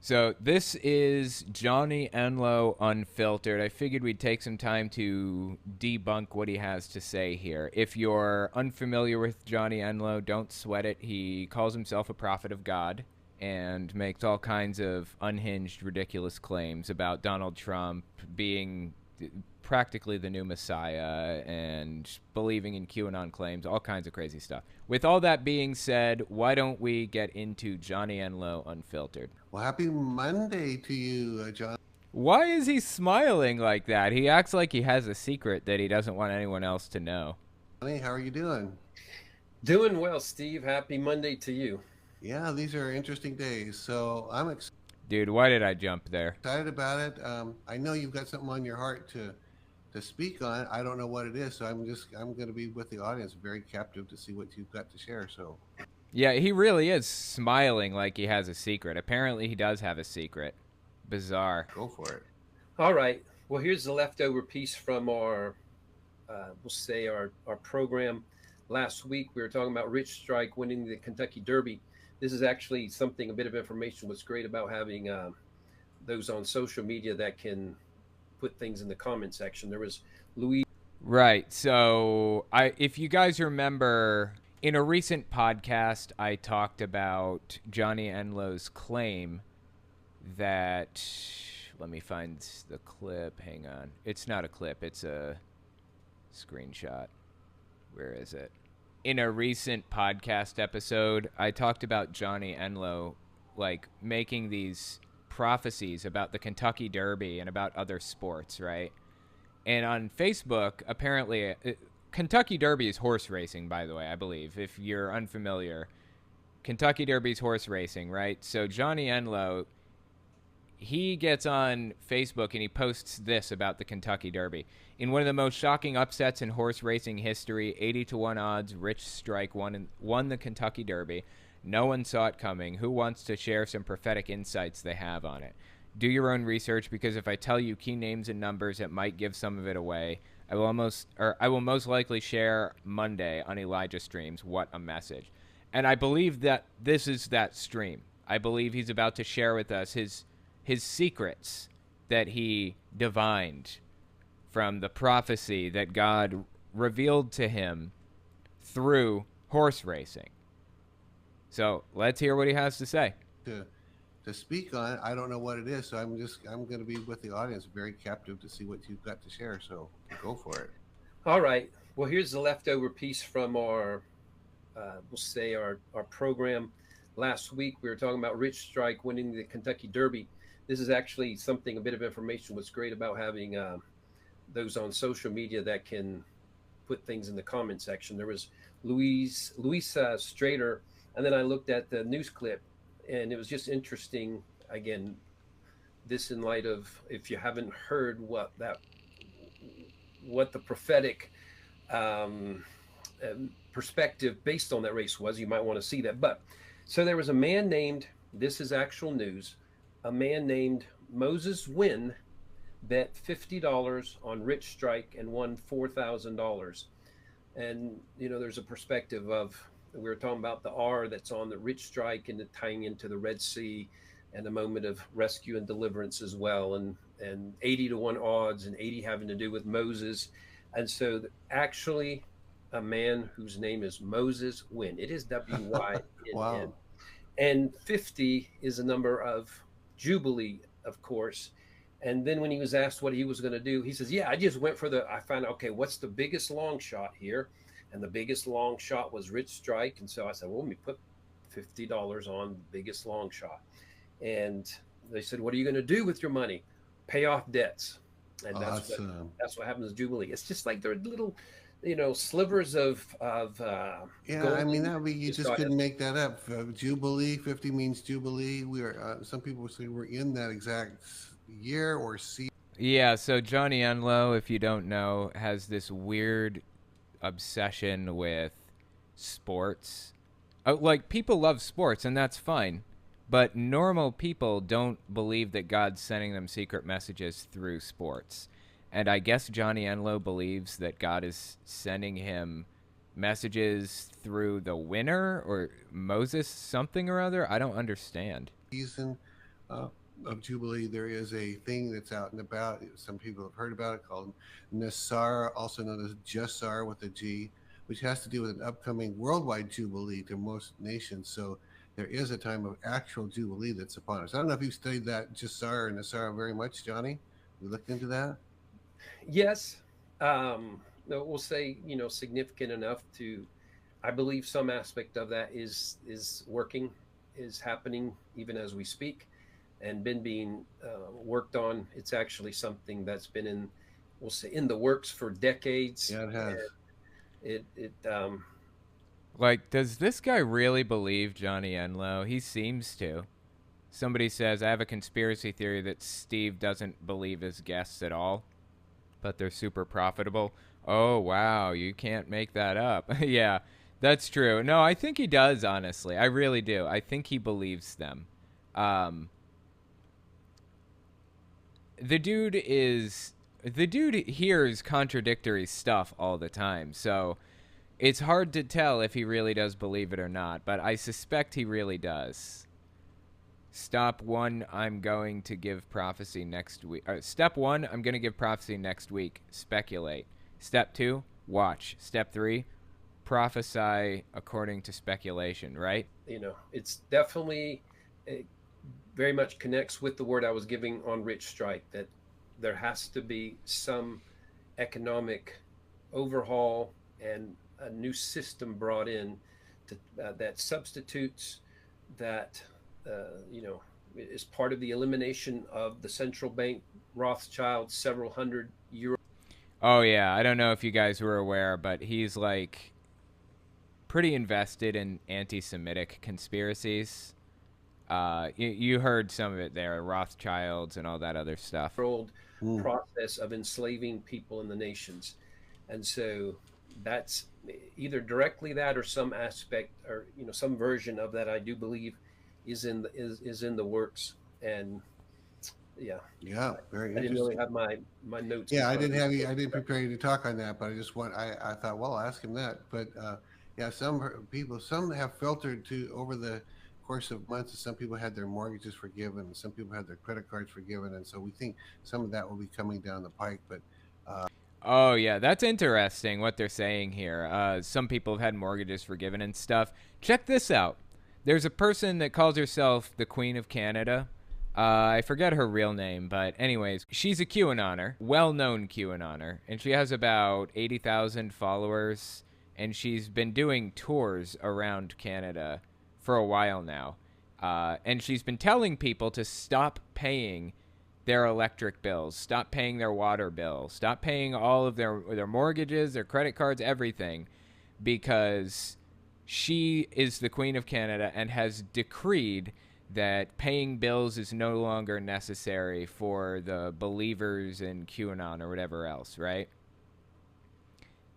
So this is Johnny Enlow Unfiltered. I figured we'd take some time to debunk what he has to say here. If you're unfamiliar with Johnny Enlow, don't sweat it. He calls himself a prophet of God and makes all kinds of unhinged, ridiculous claims about Donald Trump being practically the new Messiah and believing in QAnon claims, all kinds of crazy stuff. With all that being said, why don't we get into Johnny Enlow Unfiltered? Well, happy Monday to you, John. Why is he smiling like that? He acts like he has a secret that he doesn't want anyone else to know. How are you doing? Doing well, Steve. Happy Monday to you. Yeah, these are interesting days. So I'm Dude, why did I jump there? excited about it. I know you've got something on your heart to speak on. I don't know what it is, so I'm going to be with the audience, very captive to see what you've got to share. So Yeah, he really is smiling like he has a secret. Apparently, he does have a secret. Bizarre. go for it. All right. Well, here's the leftover piece from our, we'll say our program last week. We were talking about Rich Strike winning the Kentucky Derby. This is actually something, a bit of information. What's great about having those on social media that can put things in the comment section. There was Louis. Right. So, if you guys remember, in a recent podcast, I talked about Johnny Enlow's claim that. Let me find the clip. Hang on. It's not a clip, it's a screenshot. Where is it? In a recent podcast episode, I talked about Johnny Enlow, like, making these prophecies about the Kentucky Derby and about other sports, right? And on Facebook, apparently, Kentucky Derby is horse racing, by the way, I believe. If you're unfamiliar, Kentucky Derby is horse racing, right? So Johnny Enlow, he gets on Facebook and he posts this about the Kentucky Derby. In one of the most shocking upsets in horse racing history, 80-1 odds, Rich Strike won the Kentucky Derby. No one saw it coming. Who wants to share some prophetic insights they have on it? Do your own research, because if I tell you key names and numbers, it might give some of it away. I will most likely share Monday on Elijah Streams. What a message. And I believe that this is that stream. I believe he's about to share with us his secrets that he divined from the prophecy that God revealed to him through horse racing. So let's hear what he has to say. To speak on it, I don't know what it is, so I'm going to be with the audience, very captive to see what you've got to share. So go for it. All right. Well, here's the leftover piece from our, we'll say our program last week. We were talking about Rich Strike winning the Kentucky Derby. This is actually something, a bit of information. What's great about having those on social media that can put things in the comment section. There was Louisa Strader, and then I looked at the news clip, and it was just interesting. Again, this in light of, if you haven't heard what the prophetic perspective based on that race was, you might want to see that. But so there was a man named, this is actual news, a man named Moses Wynn bet $50 on Rich Strike and won $4,000. And, there's a perspective of, we were talking about the R that's on the Rich Strike and the tying into the Red Sea and the moment of rescue and deliverance as well. And 80-1 odds, and 80 having to do with Moses. And so actually a man whose name is Moses Wynn. It is W-Y-N-N. Wow. And 50 is a number of Jubilee, of course. And then when he was asked what he was going to do, he says, yeah, I just went I found out, okay, what's the biggest long shot here? And the biggest long shot was Rich Strike. And so I said, well, let me put $50 on the biggest long shot. And they said, what are you going to do with your money? Pay off debts. And that's what happens to Jubilee. It's just like they're little, slivers of Yeah, gold. I mean, you just couldn't make that up. Jubilee, 50 means Jubilee. We are, some people say we're in that exact year or season. Yeah, so Johnny Enlow, if you don't know, has this weird obsession with sports. Like, people love sports, and that's fine. But normal people don't believe that God's sending them secret messages through sports. And I guess Johnny Enlow believes that God is sending him messages through the winner or Moses something or other. I don't understand. Season uh, of Jubilee, there is a thing that's out and about. Some people have heard about it called Nassar, also known as Jassar with a G, which has to do with an upcoming worldwide Jubilee to most nations. So there is a time of actual Jubilee that's upon us. I don't know if you've studied that Jassar and Nassar very much, Johnny. You looked into that? Yes, no, we'll say significant enough to. I believe some aspect of that is working, is happening even as we speak, and been being worked on. It's actually something that's been in, we'll say, in the works for decades. Yeah, it has. It Like, does this guy really believe Johnny Enlow? He seems to. Somebody says, I have a conspiracy theory that Steve doesn't believe his guests at all, but they're super profitable. Oh, wow, you can't make that up. Yeah, that's true. No, I think he does, honestly. I really do. I think he believes them. Um, the dude hears contradictory stuff all the time, so it's hard to tell if he really does believe it or not, but I suspect he really does. Step one, I'm going to give prophecy next week. Step one, I'm going to give prophecy next week. Speculate. Step two, watch. Step three, prophesy according to speculation, right? it's definitely it very much connects with the word I was giving on Rich Strike, that there has to be some economic overhaul and a new system brought in to, that substitutes that is part of the elimination of the central bank Rothschild several hundred-year. Oh, yeah. I don't know if you guys were aware, but he's like pretty invested in anti Semitic conspiracies. You heard some of it there, Rothschilds and all that other stuff. Old Mm. process of enslaving people in the nations, and so that's either directly that or some aspect or some version of that. I do believe is in the works, and yeah, Yeah, very I didn't really interesting. have my notes in Yeah, I front of didn't me. have you. I didn't prepare you to talk on that, but I just want. I thought, well, I'll ask him that. But yeah, people, some have filtered to over the course of months. Some people had their mortgages forgiven, and some people had their credit cards forgiven, and so we think some of that will be coming down the pike. But Oh, yeah, that's interesting what they're saying here. Some people have had mortgages forgiven and stuff. Check this out. There's a person that calls herself the Queen of Canada. I forget her real name, but anyways, she's a QAnoner, well-known QAnoner, and she has about 80,000 followers, and she's been doing tours around Canada for a while now. And she's been telling people to stop paying their electric bills, stop paying their water bill, stop paying all of their mortgages, their credit cards, everything, because she is the Queen of Canada and has decreed that paying bills is no longer necessary for the believers in QAnon or whatever else, right?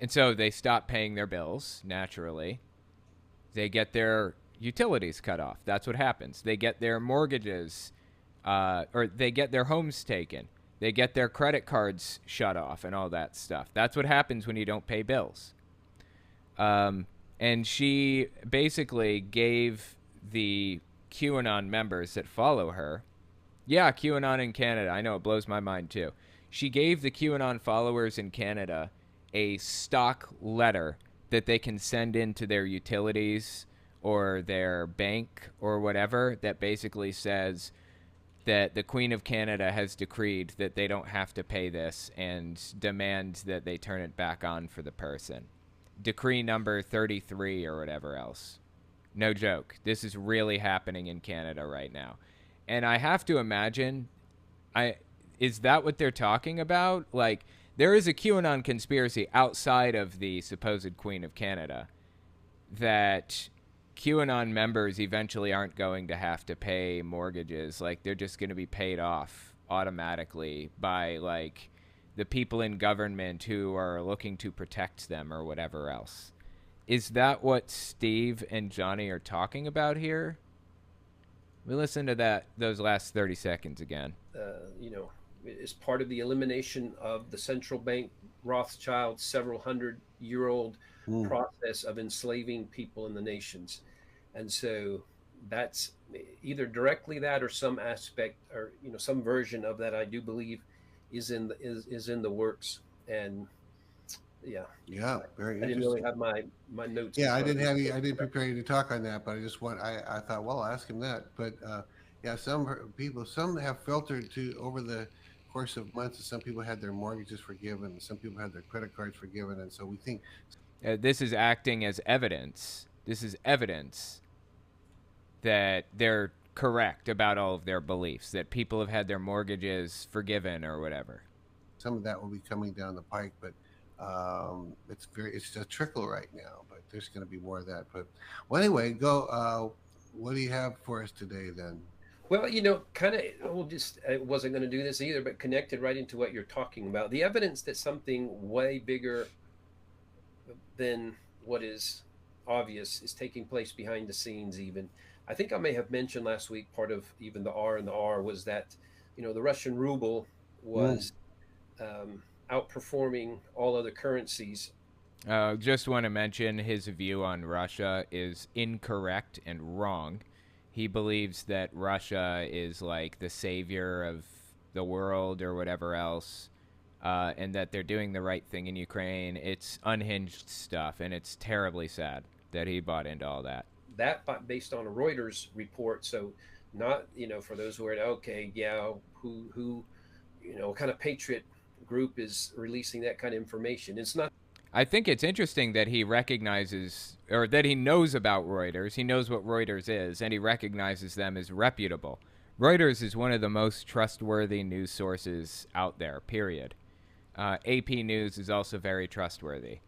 And so they stop paying their bills, naturally. They get their utilities cut off. That's what happens. They get their mortgages, or they get their homes taken. They get their credit cards shut off and all that stuff. That's what happens when you don't pay bills. And she basically gave the QAnon members that follow her, yeah, QAnon in Canada, I know, it blows my mind too. She gave the QAnon followers in Canada a stock letter that they can send into their utilities or their bank or whatever that basically says that the Queen of Canada has decreed that they don't have to pay this and demands that they turn it back on for the person. Decree number 33 or whatever else. No joke. This is really happening in Canada right now. And I have to imagine, is that what they're talking about? Like, there is a QAnon conspiracy outside of the supposed Queen of Canada that QAnon members eventually aren't going to have to pay mortgages. Like, they're just going to be paid off automatically by, like, the people in government who are looking to protect them or whatever else. Is that what Steve and Johnny are talking about here? We listen to those last 30 seconds again. Is part of the elimination of the central bank Rothschild several hundred-year-old mm, process of enslaving people in the nations, and so that's either directly that or some aspect or some version of that. I do believe is in the works. And yeah, Yeah, very I didn't really interesting. have my notes in Yeah, I front of didn't me. have you. I didn't prepare you to talk on that, but I just want. I thought, well, I'll ask him that. But yeah, people, some have filtered to over the course of months. Some people had their mortgages forgiven. Some people had their credit cards forgiven, and so we think This is acting as evidence. This is evidence that they're correct about all of their beliefs, that people have had their mortgages forgiven or whatever. some of that will be coming down the pike. But it's a trickle right now. But there's going to be more of that. But well, anyway, go. What do you have for us today then? Well, kind of, we'll just, I wasn't going to do this either, but connected right into what you're talking about. The evidence that something way bigger than what is obvious is taking place behind the scenes, even. I think I may have mentioned last week part of even the R and the R was that, the Russian ruble Mm. was outperforming all other currencies. Just want to mention his view on Russia is incorrect and wrong. He believes that Russia is like the savior of the world or whatever else, and that they're doing the right thing in Ukraine. It's unhinged stuff, and it's terribly sad that he bought into all that. That based on a Reuters report. So, not for those who are okay, yeah, who what kind of patriot group is releasing that kind of information? It's not. I think it's interesting that he recognizes or that he knows about Reuters. He knows what Reuters is, and he recognizes them as reputable. Reuters is one of the most trustworthy news sources out there, period. AP News is also very trustworthy.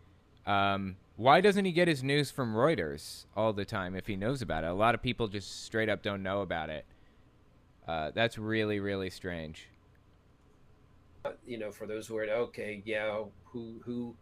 Why doesn't he get his news from Reuters all the time if he knows about it? A lot of people just straight up don't know about it. That's really, really strange. For those who are okay, yeah, who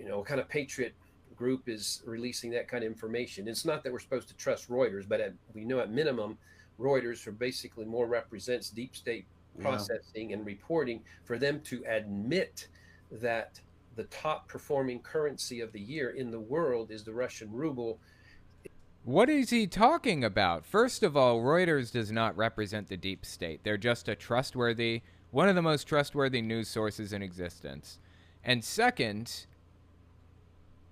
what kind of patriot group is releasing that kind of information? It's not that we're supposed to trust Reuters, but we know at minimum, Reuters are basically more represents deep state processing and reporting. For them to admit that the top performing currency of the year in the world is the Russian ruble. What is he talking about? First of all, Reuters does not represent the deep state. They're just one of the most trustworthy news sources in existence. And second,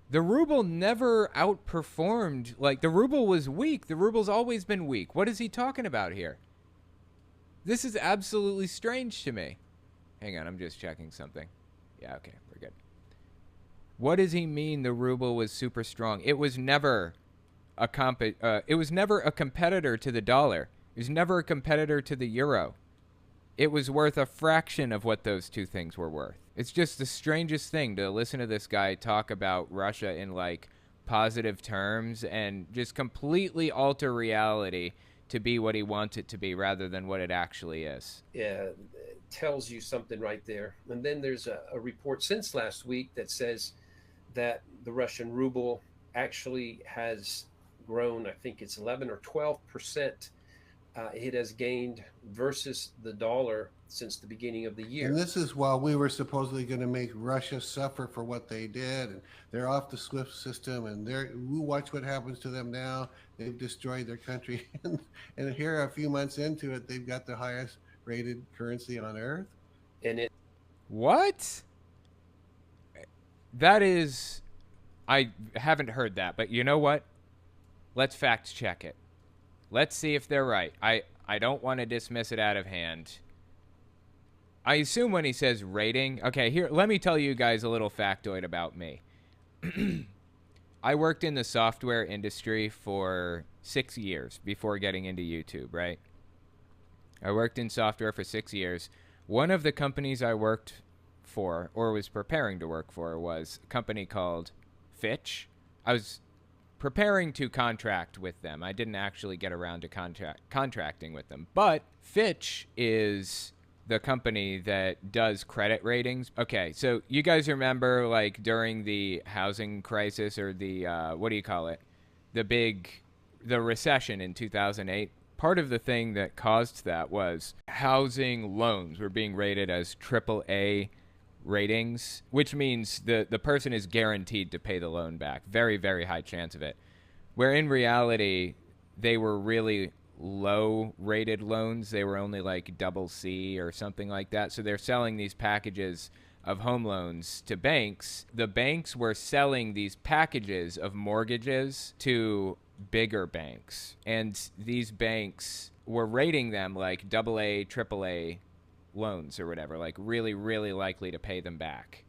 the ruble never outperformed. Like, the ruble was weak. The ruble's always been weak. What is he talking about here? This is absolutely strange to me. Hang on, I'm just checking something. Yeah, okay, we're good. What does he mean the ruble was super strong? It was never a competitor to the dollar. It was never a competitor to the euro. It was worth a fraction of what those two things were worth. It's just the strangest thing to listen to this guy talk about Russia in like positive terms and just completely alter reality to be what he wants it to be rather than what it actually is. Yeah, it tells you something right there. And then there's a report since last week that says that the Russian ruble actually has grown. I think it's 11 or 12%. It has gained versus the dollar since the beginning of the year. And this is while we were supposedly going to make Russia suffer for what they did, and they're off the SWIFT system, and we watch what happens to them now. They've destroyed their country, and here a few months into it, they've got the highest rated currency on earth. And what? That is, I haven't heard that, but you know what? Let's fact check it. Let's see if they're right. I don't want to dismiss it out of hand. I assume when he says rating... Okay, here, let me tell you guys a little factoid about me. I worked in the software industry for 6 years before getting into YouTube, right? I worked in software for 6 years. One of the companies I worked for, or was preparing to work for, was a company called Fitch. I was preparing to contract with them. I didn't actually get around to contracting with them. But Fitch is the company that does credit ratings. Okay, so you guys remember, like, during the housing crisis or the, what do you call it? The recession in 2008. Part of the thing that caused that was housing loans were being rated as AAA ratings, which means the person is guaranteed to pay the loan back. Very, very high chance of it. Where in reality, they were really low rated loans. They were only like double C or something like that. So they're selling these packages of home loans to banks. The banks were selling these packages of mortgages to bigger banks. And these banks were rating them like AA, AAA loans or whatever, like really, really likely to pay them back.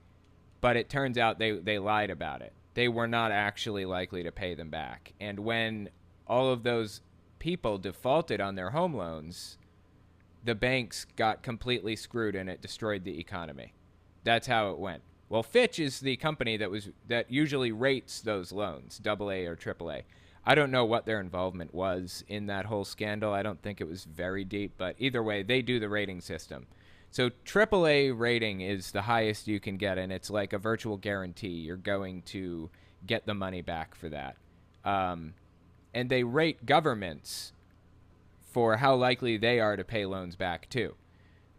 But it turns out they lied about it. They were not actually likely to pay them back. And when all of those people defaulted on their home loans, the banks got completely screwed and it destroyed the economy. That's how it went. Well, Fitch is the company that usually rates those loans, AA or AAA. I don't know what their involvement was in that whole scandal. I don't think it was very deep, but either way, they do the rating system. So AAA rating is the highest you can get, and it's like a virtual guarantee. You're going to get the money back for that. And they rate governments for how likely they are to pay loans back, too.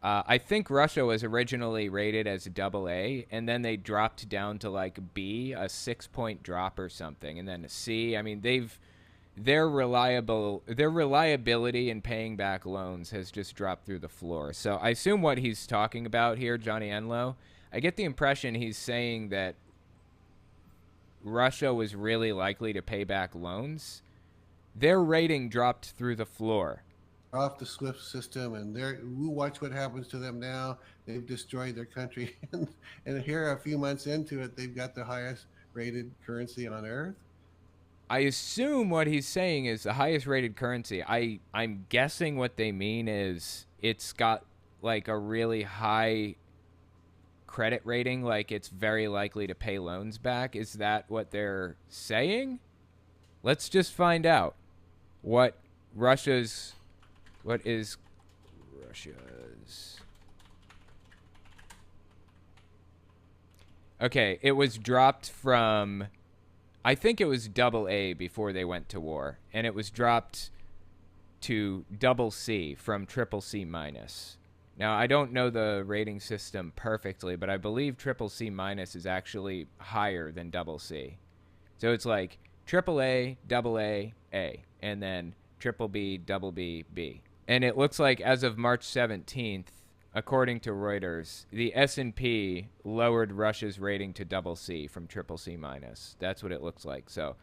I think Russia was originally rated as AA, and then they dropped down to like B, a 6-point drop or something, and then a C. I mean, their reliability in paying back loans has just dropped through the floor. So I assume what he's talking about here, Johnny Enlow, I get the impression he's saying that Russia was really likely to pay back loans. Their rating dropped through the floor. Off the SWIFT system, and we watch what happens to them now. They've destroyed their country, and here a few months into it, they've got the highest rated currency on earth. I assume what he's saying is the highest rated currency. I'm guessing what they mean is it's got like a really high credit rating, like it's very likely to pay loans back. Is that what they're saying? Let's just find out what is Russia's. Okay, it was dropped from, I think it was AA before they went to war, and it was dropped to double C from triple C minus. Now, I don't know the rating system perfectly, but I believe triple C minus is actually higher than double C. So it's like AAA, AA, A, and then triple B, double B, B. And it looks like as of March 17th, according to Reuters, the S&P lowered Russia's rating to double C from triple C minus. That's what it looks like. So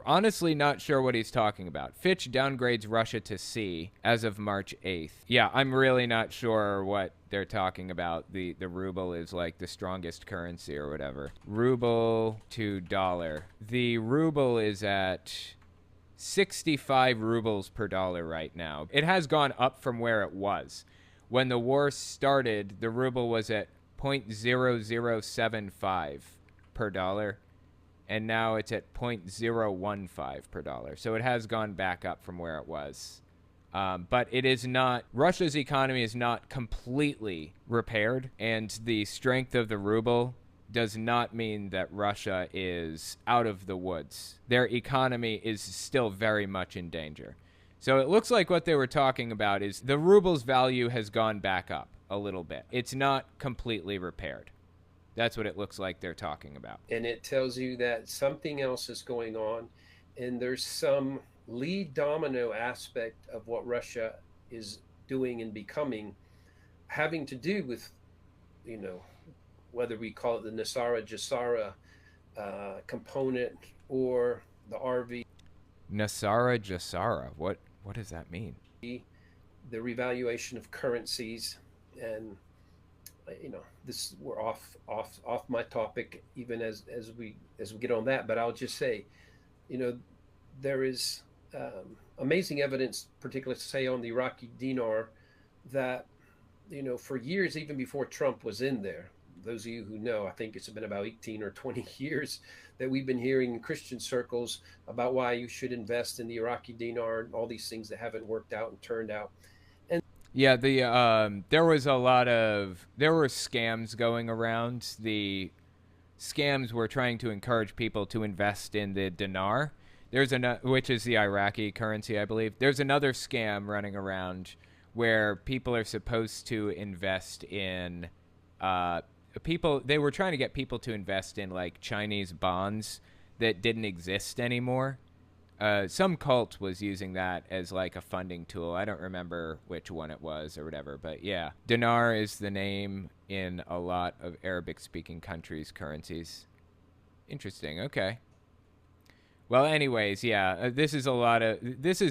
honestly not sure what he's talking about. Fitch downgrades Russia to C as of March 8th. Yeah, I'm really not sure what they're talking about. The ruble is like the strongest currency or whatever. Ruble to dollar. The ruble is at 65 rubles per dollar right now. It has gone up from where it was. When the war started, the ruble was at 0.0075 per dollar, and now it's at 0.015 per dollar. So it has gone back up from where it was. But it is not, Russia's economy is not completely repaired, and the strength of the ruble does not mean that Russia is out of the woods. Their economy is still very much in danger. So it looks like what they were talking about is the ruble's value has gone back up a little bit. It's not completely repaired. That's what it looks like they're talking about. And it tells you that something else is going on, and there's some lead domino aspect of what Russia is doing and becoming, having to do with, whether we call it the Nasara Jasara component or the RV. Nasara Jasara. What does that mean? The revaluation of currencies, and this, we're off my topic even as we get on that, but I'll just say, there is amazing evidence, particularly say on the Iraqi dinar, that for years, even before Trump was in there, those of you who know, I think it's been about 18 or 20 years that we've been hearing in Christian circles about why you should invest in the Iraqi dinar and all these things that haven't worked out and turned out. And yeah, there were scams going around. The scams were trying to encourage people to invest in the dinar. Which is the Iraqi currency, I believe. There's another scam running around where people are supposed to invest in they were trying to get people to invest in like Chinese bonds that didn't exist anymore. some cult was using that as like a funding tool. I don't remember which one it was or whatever, but yeah. Dinar is the name in a lot of Arabic-speaking countries' currencies. Interesting. Okay. Well, anyways, yeah, this is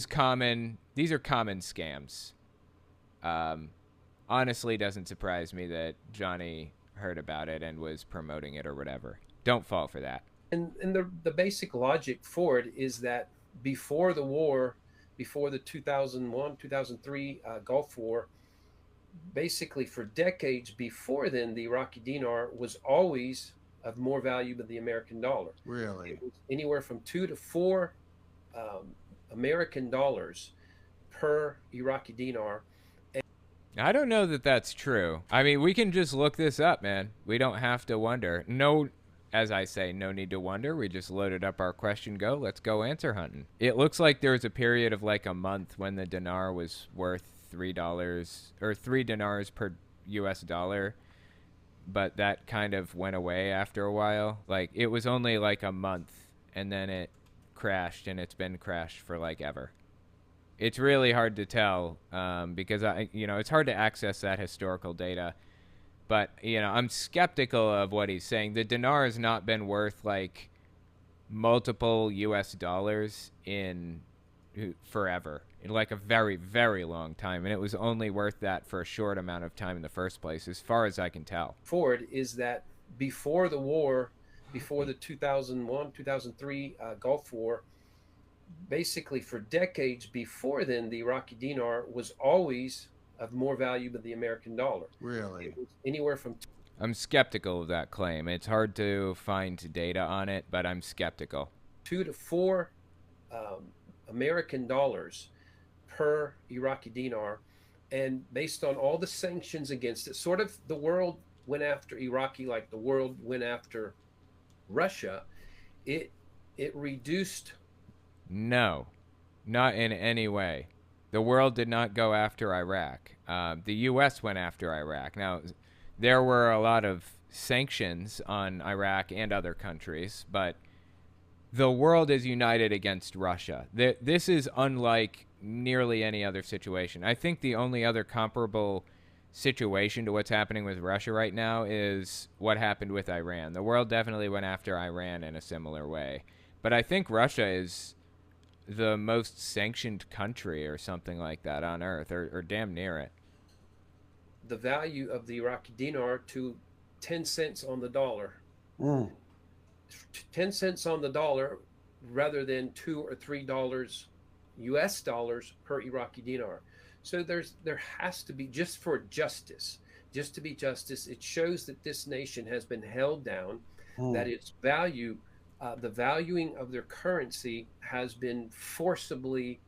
common. These are common scams. Honestly, doesn't surprise me that Johnny heard about it and was promoting it or whatever. Don't fall for that. And the basic logic for it is that before the war, before the 2001 2003 Gulf War, basically for decades before then, the Iraqi dinar was always of more value than the American dollar. Really? It was anywhere from 2 to 4 American dollars per Iraqi dinar. I don't know that that's true. I mean, we can just look this up, man. We don't have to wonder. No, as I say, no need to wonder. We just loaded up our question go. Let's go answer hunting. It looks like there was a period of like a month when the dinar was worth $3 or 3 dinars per US dollar. But that kind of went away after a while. Like, it was only like a month, and then it crashed, and it's been crashed for like ever. It's really hard to tell because it's hard to access that historical data. But I'm skeptical of what he's saying. The dinar has not been worth like multiple U.S. dollars in forever, in like a very, very long time, and it was only worth that for a short amount of time in the first place, as far as I can tell. Forward is that before the war, before the 2001 2003 Gulf War, basically for decades before then, the Iraqi dinar was always of more value than the American dollar. Really? It was anywhere from. I'm skeptical of that claim. It's hard to find data on it, but I'm skeptical. 2 to 4 American dollars per Iraqi dinar, and based on all the sanctions against it, sort of the world went after Iraqi like the world went after Russia. It reduced. No, not in any way. The world did not go after Iraq. The U.S. went after Iraq. Now, there were a lot of sanctions on Iraq and other countries, but the world is united against Russia. This is unlike nearly any other situation. I think the only other comparable situation to what's happening with Russia right now is what happened with Iran. The world definitely went after Iran in a similar way. But I think Russia is the most sanctioned country or something like that on earth, or damn near it. The value of the Iraqi dinar to 10 cents on the dollar. 10 cents on the dollar rather than $2 or $3 US dollars per Iraqi dinar. So there has to be, just for justice, just to be justice, it shows that this nation has been held down, that its value, the valuing of their currency has been forcibly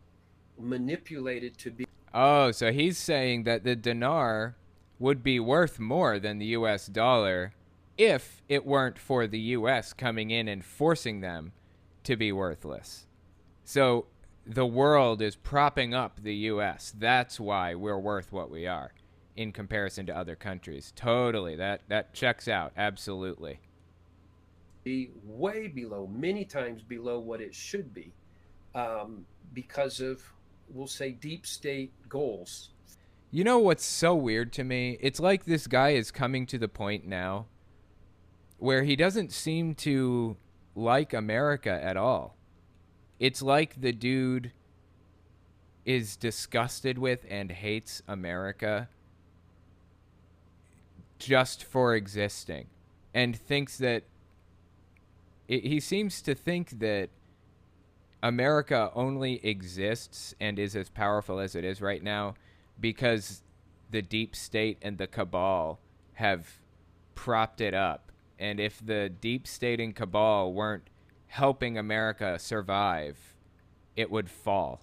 manipulated to be. Oh, so he's saying that the dinar would be worth more than the US dollar if it weren't for the U.S. coming in and forcing them to be worthless. So the world is propping up the U.S. That's why we're worth what we are in comparison to other countries. Totally. That checks out. Absolutely. Be way below, many times below what it should be, because of, we'll say, deep state goals. You know what's so weird to me? It's like this guy is coming to the point now where he doesn't seem to like America at all. It's like the dude is disgusted with and hates America just for existing, and thinks that he seems to think that America only exists and is as powerful as it is right now because the deep state and the cabal have propped it up. And if the deep state and cabal weren't helping America survive, it would fall.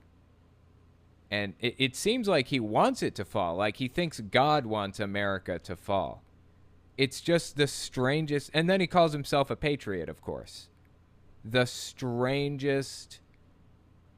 And it seems like he wants it to fall. Like he thinks God wants America to fall. It's just the strangest. And then he calls himself a patriot, of course. The strangest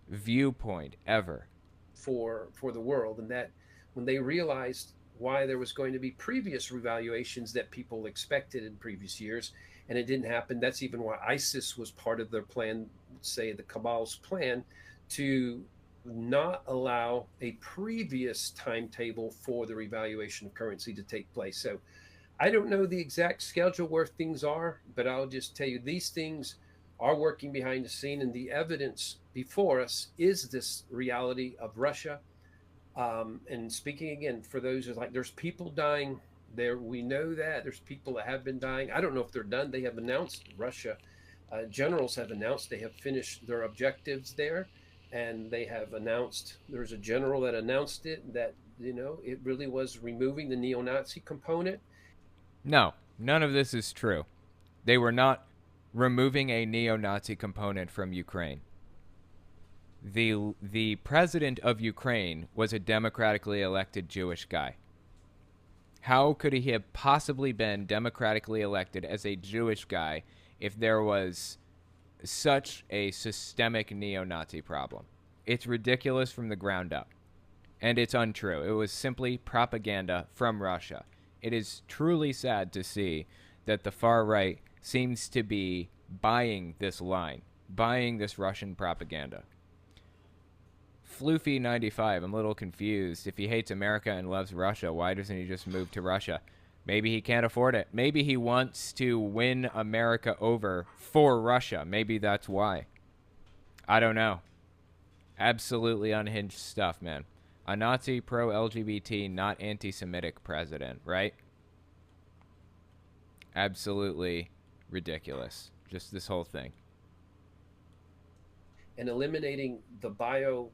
viewpoint ever. For the world. And that when they realized why there was going to be previous revaluations that people expected in previous years, and it didn't happen. That's even why ISIS was part of their plan, say the Cabal's plan, to not allow a previous timetable for the revaluation of currency to take place. So I don't know the exact schedule where things are, but I'll just tell you these things are working behind the scene, and the evidence before us is this reality of Russia. And speaking again, for those who are like, there's people dying there. We know that there's people that have been dying. I don't know if they're done. They have announced, Russia generals have announced they have finished their objectives there, and they have announced, there's a general that announced it, that it really was removing the neo-Nazi component. No, none of this is true. They were not removing a neo-Nazi component from Ukraine. The president of Ukraine was a democratically elected Jewish guy. How could he have possibly been democratically elected as a Jewish guy if there was such a systemic neo-Nazi problem? It's ridiculous from the ground up. And it's untrue. It was simply propaganda from Russia. It is truly sad to see that the far right seems to be buying this line, buying this Russian propaganda. Floofy95, I'm a little confused. If he hates America and loves Russia, why doesn't he just move to Russia? Maybe he can't afford it. Maybe he wants to win America over for Russia. Maybe that's why. I don't know. Absolutely unhinged stuff, man. A Nazi, pro-LGBT, not anti-Semitic president, right? Absolutely ridiculous. Just this whole thing. And eliminating the bio...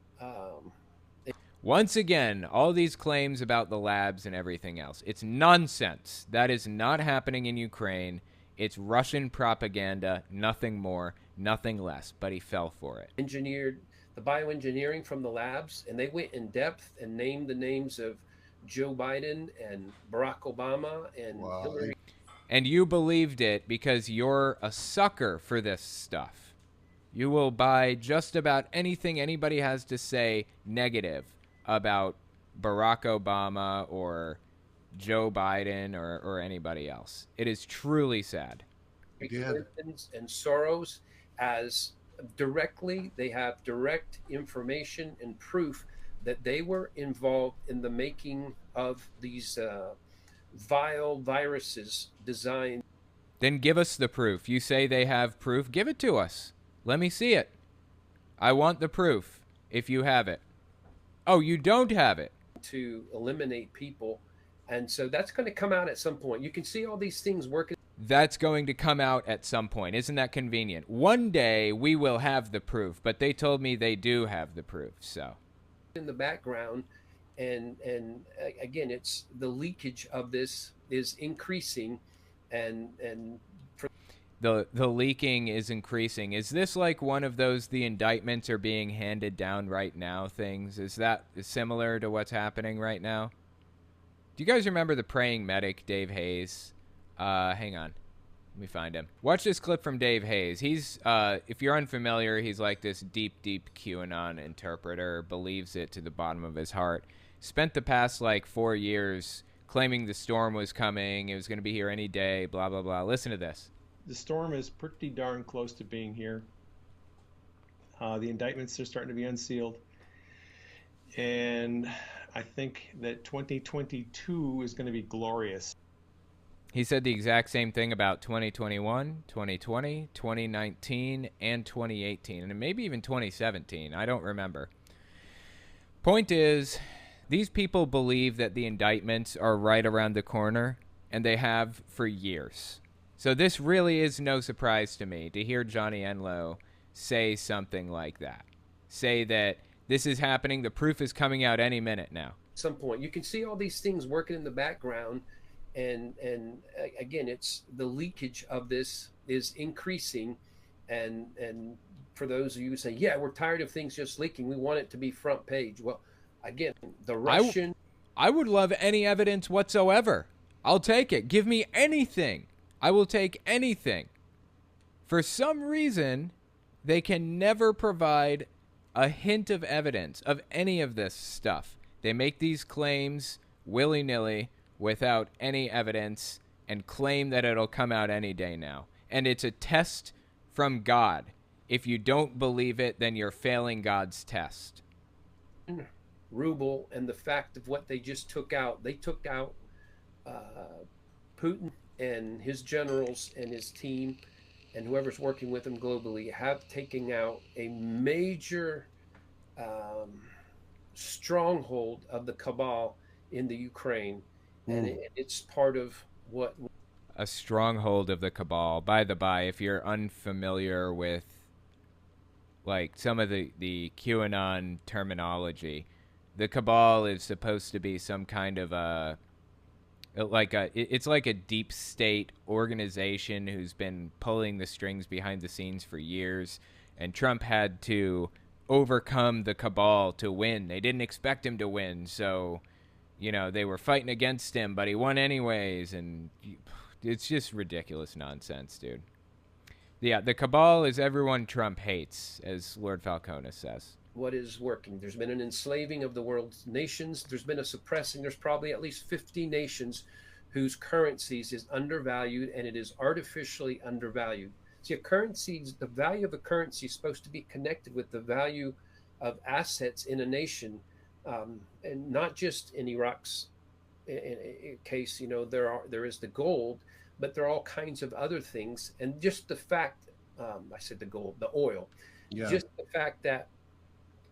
Once again, all these claims about the labs and everything else. It's nonsense. That is not happening in Ukraine. It's Russian propaganda, nothing more, nothing less. But he fell for it. Engineered the bioengineering from the labs, and they went in depth and named the names of Joe Biden and Barack Obama and Hillary. And you believed it because you're a sucker for this stuff. You will buy just about anything anybody has to say negative about Barack Obama or Joe Biden or anybody else. It is truly sad. And Soros, as directly, they have direct information and proof that they were involved in the making of these vile viruses designed. Then give us the proof. You say they have proof. Give it to us. Let me see it. I want the proof, if you have it. Oh, you don't have it. To eliminate people. And so that's going to come out at some point. You can see all these things working. That's going to come out at some point. Isn't that convenient? One day we will have the proof, but they told me they do have the proof, so. In the background, and again, it's the leakage of this is increasing, and The leaking is increasing. Is this like one of those the indictments are being handed down right now things? Is that similar to what's happening right now? Do you guys remember the praying medic, Dave Hayes? Hang on. Let me find him. Watch this clip from Dave Hayes. He's, if you're unfamiliar, he's like this deep, deep QAnon interpreter, believes it to the bottom of his heart. Spent the past, 4 years claiming the storm was coming, it was going to be here any day, blah, blah, blah. Listen to this. The storm is pretty darn close to being here. The indictments are starting to be unsealed. And I think that 2022 is going to be glorious. He said the exact same thing about 2021, 2020, 2019, and 2018, and maybe even 2017. I don't remember. Point is, these people believe that the indictments are right around the corner, and they have for years. So this really is no surprise to me to hear Johnny Enlow say something like that. Say that this is happening, the proof is coming out any minute now. At some point, you can see all these things working in the background, and again, it's the leakage of this is increasing, and for those of you who say, yeah, we're tired of things just leaking, we want it to be front page. Well, again, the Russian... I would love any evidence whatsoever. I'll take it. Give me anything. I will take anything. For some reason, they can never provide a hint of evidence of any of this stuff. They make these claims willy-nilly without any evidence and claim that it'll come out any day now. And it's a test from God. If you don't believe it, then you're failing God's test. Ruble and the fact of what they just took out. They took out Putin and his generals and his team and whoever's working with him globally have taken out a major stronghold of the cabal in the Ukraine. And it's part of what... A stronghold of the cabal. By the by, if you're unfamiliar with like some of the QAnon terminology, the cabal is supposed to be some kind of it's like a deep state organization who's been pulling the strings behind the scenes for years, and Trump had to overcome the cabal to win. They didn't expect him to win, so they were fighting against him, but he won anyways, and it's just ridiculous nonsense, dude. Yeah, the cabal is everyone Trump hates, as Lord Falcones says. What is working? There's been an enslaving of the world's nations. There's been a suppressing. There's probably at least 50 nations whose currencies is undervalued, and it is artificially undervalued. See, the value of a currency is supposed to be connected with the value of assets in a nation, and not just in Iraq's case. There is the gold, but there are all kinds of other things. And just the fact, I said the gold, the oil, just the fact that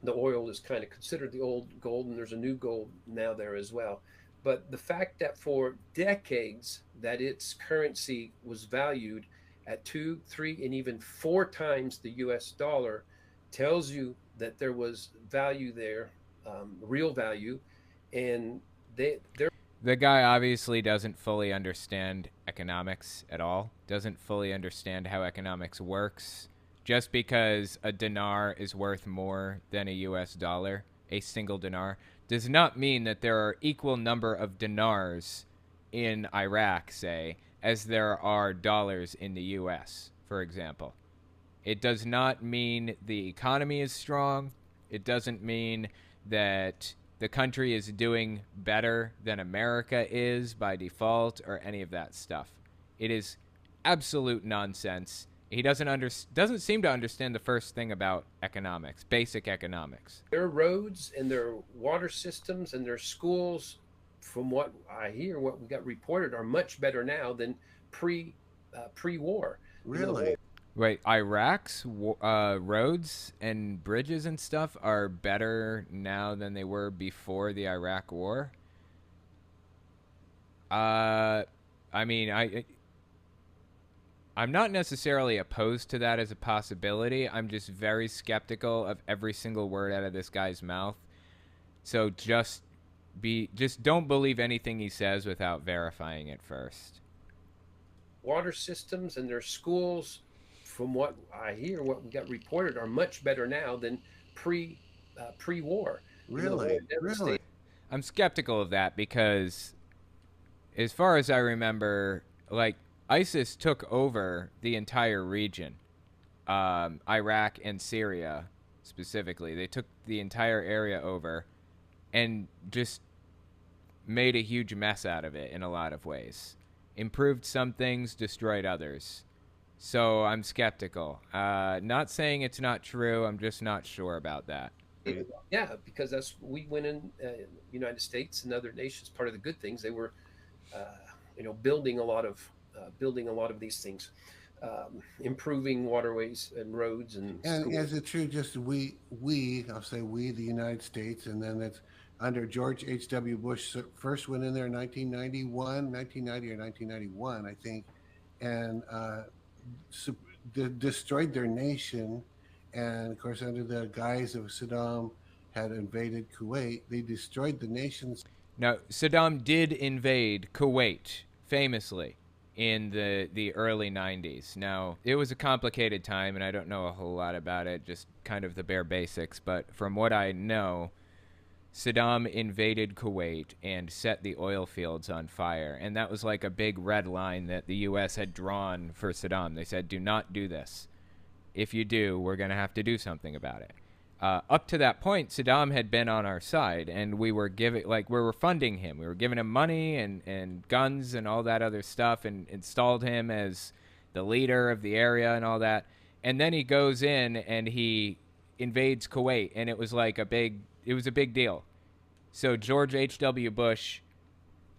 the oil is kind of considered the old gold, and there's a new gold now there as well. But the fact that for decades that its currency was valued at 2, 3, and even 4 times the US dollar tells you that there was value there, real value. And the guy obviously doesn't fully understand economics at all, doesn't fully understand how economics works. Just because a dinar is worth more than a US dollar, a single dinar, does not mean that there are equal number of dinars in Iraq, say, as there are dollars in the US, for example. It does not mean the economy is strong. It doesn't mean that the country is doing better than America is by default or any of that stuff. It is absolute nonsense. He doesn't seem to understand the first thing about economics, basic economics. Their roads and their water systems and their schools, from what I hear, what we got reported, are much better now than pre-war. Really? Wait, Iraq's roads and bridges and stuff are better now than they were before the Iraq War? I mean, I'm not necessarily opposed to that as a possibility. I'm just very skeptical of every single word out of this guy's mouth. So just don't believe anything he says without verifying it first. Water systems and their schools, from what I hear, what we got reported, are much better now than pre-war. Really? Really? I'm skeptical of that because, as far as I remember, like, ISIS took over the entire region, Iraq and Syria specifically. They took the entire area over and just made a huge mess out of it in a lot of ways. Improved some things, destroyed others. So I'm skeptical. Not saying it's not true. I'm just not sure about that. Yeah, because we went in United States and other nations. Part of the good things, they were, building a lot of these things, improving waterways and roads and is it true? Just I'll say we, the United States, and then it's under George H.W. Bush first went in there in 1990 or 1991, I think, and destroyed their nation. And of course, under the guise of Saddam had invaded Kuwait, they destroyed the nation's. Now, Saddam did invade Kuwait, famously, in the early 90s. Now, it was a complicated time, and I don't know a whole lot about it, just kind of the bare basics. But from what I know, Saddam invaded Kuwait and set the oil fields on fire. And that was like a big red line that the U.S. had drawn for Saddam. They said, do not do this. If you do, we're going to have to do something about it. Up to that point, Saddam had been on our side, and we were funding him. We were giving him money and guns and all that other stuff, and installed him as the leader of the area and all that. And then he goes in and he invades Kuwait, and it was a big deal. So George H.W. Bush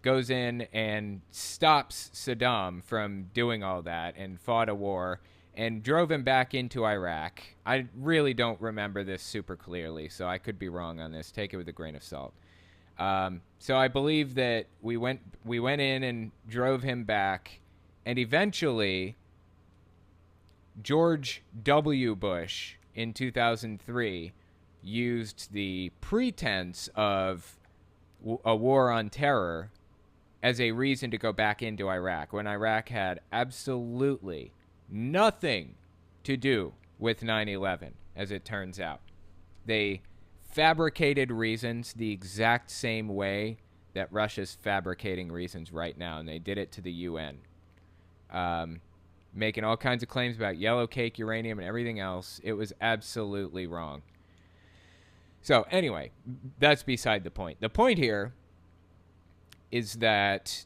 goes in and stops Saddam from doing all that and fought a war and drove him back into Iraq. I really don't remember this super clearly, so I could be wrong on this. Take it with a grain of salt. So I believe that we went in and drove him back, and eventually George W. Bush in 2003 used the pretense of a war on terror as a reason to go back into Iraq, when Iraq had absolutely nothing to do with 9/11, as it turns out. They fabricated reasons the exact same way that Russia's fabricating reasons right now, and they did it to the UN. Making all kinds of claims about yellow cake, uranium, and everything else. It was absolutely wrong. So anyway, that's beside the point. The point here is that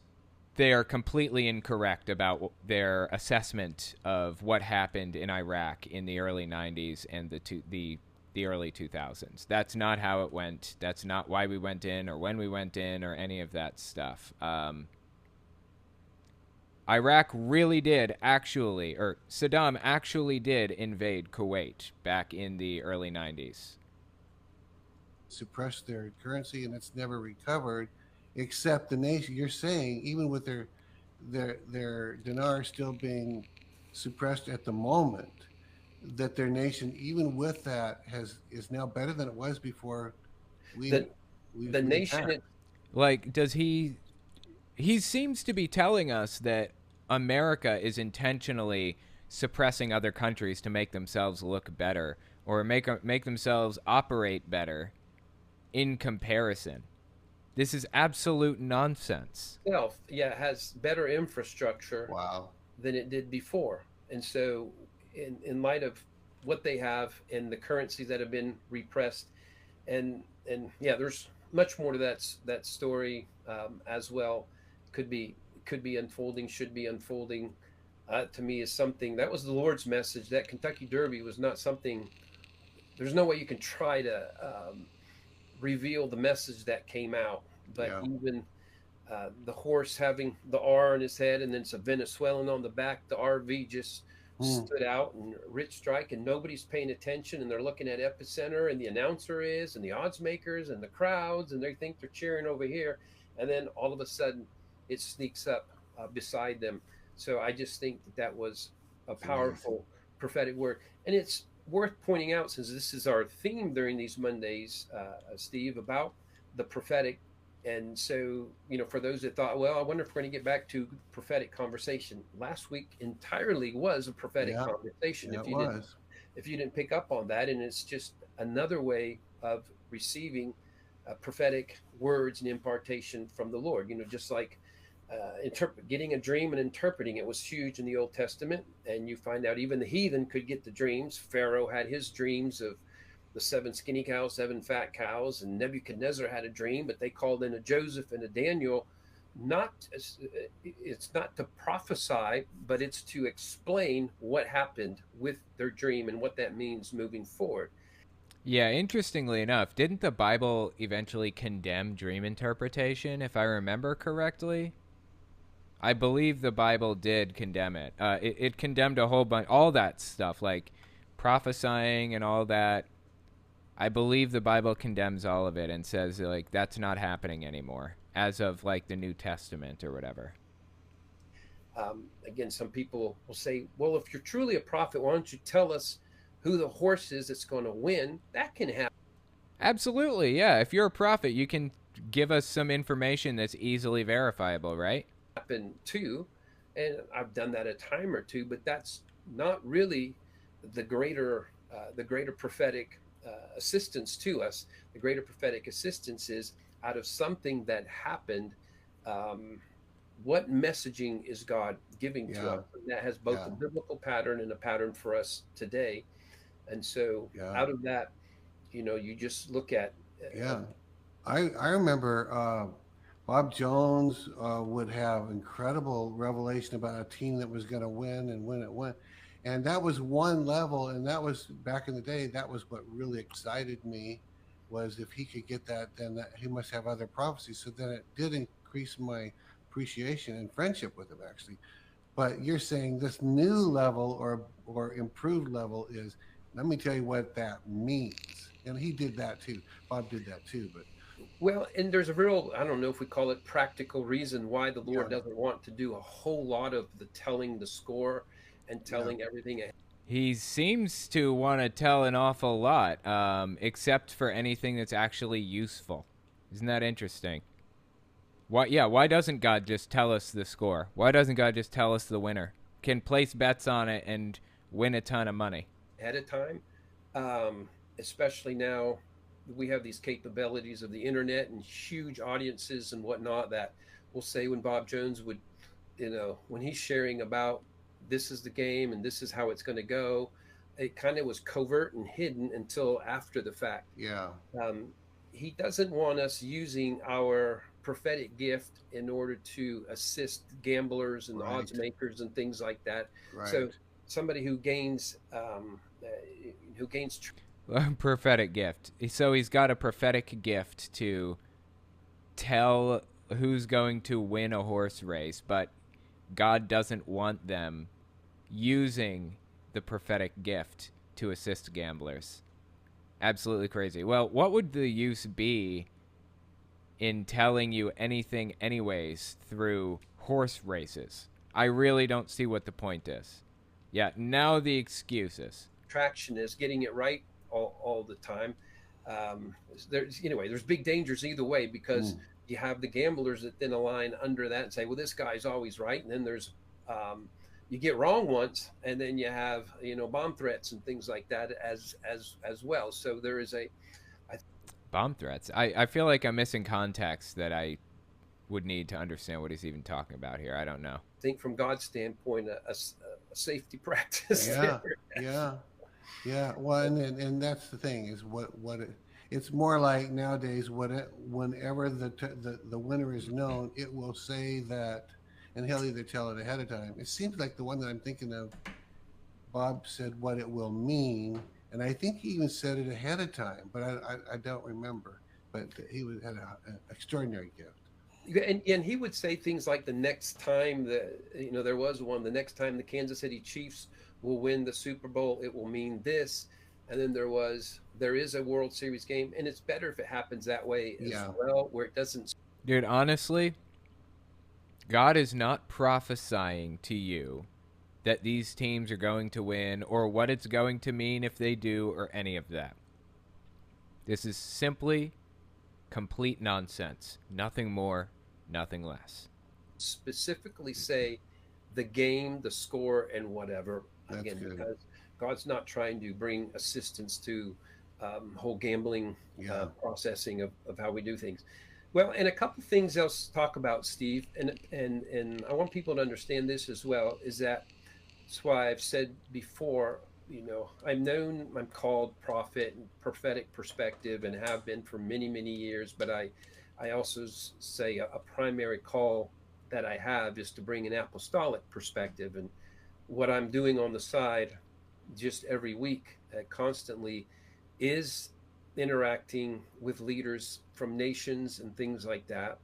they are completely incorrect about their assessment of what happened in Iraq in the early 90s and the early 2000s. That's not how it went. That's not why we went in or when we went in or any of that stuff. Iraq really did actually, or Saddam actually did invade Kuwait back in the early 90s. Suppressed their currency, and it's never recovered, except the nation. You're saying even with their dinar still being suppressed at the moment, that their nation, even with that, is now better than it was before the nation. Like, does he seems to be telling us that America is intentionally suppressing other countries to make themselves look better or make themselves operate better in comparison. This is absolute nonsense. It has better infrastructure than it did before. And so in light of what they have and the currencies that have been repressed, and there's much more to that story as well. Could be unfolding, should be unfolding. To me, is something that was the Lord's message. That Kentucky Derby was not something. There's no way you can try to reveal the message that came out. But even the horse having the R on his head and then some Venezuelan on the back, the RV just stood out, and Rich Strike, and nobody's paying attention, and they're looking at Epicenter, and the announcer is, and the odds makers, and the crowds, and they think they're cheering over here, and then all of a sudden it sneaks up beside them. So I just think that was a powerful prophetic word. And it's worth pointing out, since this is our theme during these Mondays, Steve, about the prophetic. And so, for those that thought, well, I wonder if we're going to get back to prophetic conversation. Last week entirely was a prophetic conversation. If you didn't pick up on that, and it's just another way of receiving prophetic words and impartation from the Lord. Just like getting a dream and interpreting it was huge in the Old Testament. And you find out even the heathen could get the dreams. Pharaoh had his dreams of the 7 skinny cows, 7 fat cows, and Nebuchadnezzar had a dream, but they called in a Joseph and a Daniel. It's not to prophesy, but it's to explain what happened with their dream and what that means moving forward. Yeah, interestingly enough, didn't the Bible eventually condemn dream interpretation, if I remember correctly? I believe the Bible did condemn it. It condemned a whole bunch, all that stuff, like prophesying and all that. I believe the Bible condemns all of it and says, like, that's not happening anymore as of, like, the New Testament or whatever. Again, some people will say, well, if you're truly a prophet, why don't you tell us who the horse is that's going to win? That can happen. Absolutely, yeah. If you're a prophet, you can give us some information that's easily verifiable, right? Happen too, and I've done that a time or two, but that's not really the greater prophetic assistance to us. The greater prophetic assistance is out of something that happened. What messaging is God giving to us? And that has both a biblical pattern and a pattern for us today. And so out of that, You just look at Yeah, I remember Bob Jones would have incredible revelation about a team that was going to win and when it went, and that was one level, and that was back in the day. That was what really excited me, was if he could get that, then that he must have other prophecies. So then it did increase my appreciation and friendship with him actually. But you're saying this new level or improved level is, let me tell you what that means. And he did that too. Bob did that too. But well, and there's a real, I don't know if we call it practical reason why the Lord yeah, doesn't want to do a whole lot of the telling the score and yeah, telling everything. He seems to want to tell an awful lot, except for anything that's actually useful. Isn't that interesting? Why? Yeah. Why doesn't God just tell us the score? Why doesn't God just tell us the winner? Can place bets on it and win a ton of money. Ahead of time, especially now we have these capabilities of the internet and huge audiences and whatnot that we'll say when Bob Jones would, when he's sharing about this is the game and this is how it's going to go, it kind of was covert and hidden until after the fact. yeah, Um, he doesn't want us using our prophetic gift in order to assist gamblers and right, odds makers and things like that. right. So somebody who gains Prophetic gift. So he's got a prophetic gift to tell who's going to win a horse race, but God doesn't want them using the prophetic gift to assist gamblers. Absolutely crazy. Well, what would the use be in telling you anything anyways through horse races? I really don't see what the point is. Yeah, now the excuses. traction is getting it right all the time. There's big dangers either way because Mm. you have the gamblers that then align under that and say, well, this guy's always right. And then there's, you get wrong once, and then you have, bomb threats and things like that as well. So there is Bomb threats. I feel like I'm missing context that I would need to understand what he's even talking about here. I don't know. think from God's standpoint, a safety practice. Yeah, yeah, yeah. Well, and that's the thing is it's more like nowadays. Whenever the winner is known, it will say that, and he'll either tell it ahead of time. It seems like the one that I'm thinking of, Bob said what it will mean, and I think he even said it ahead of time, but I don't remember. But had an extraordinary gift. And he would say things like the next time there was one, the next time the Kansas City Chiefs will win the Super Bowl, it will mean this. And then there is a World Series game, and it's better if it happens that way as Yeah. well, where it doesn't. Dude, honestly, God is not prophesying to you that these teams are going to win or what it's going to mean if they do or any of that. This is simply complete nonsense. Nothing more, nothing less. Specifically say the game, the score, and whatever. That's Again, good. because God's not trying to bring assistance to whole gambling Yeah. processing of how we do things. Well, and a couple things else to talk about, Steve, and I want people to understand this as well, is that that's why I've said before, I'm called prophet and prophetic perspective and have been for many, many years, but I also say a primary call that I have is to bring an apostolic perspective. And what I'm doing on the side just every week constantly is interacting with leaders from nations and things like that.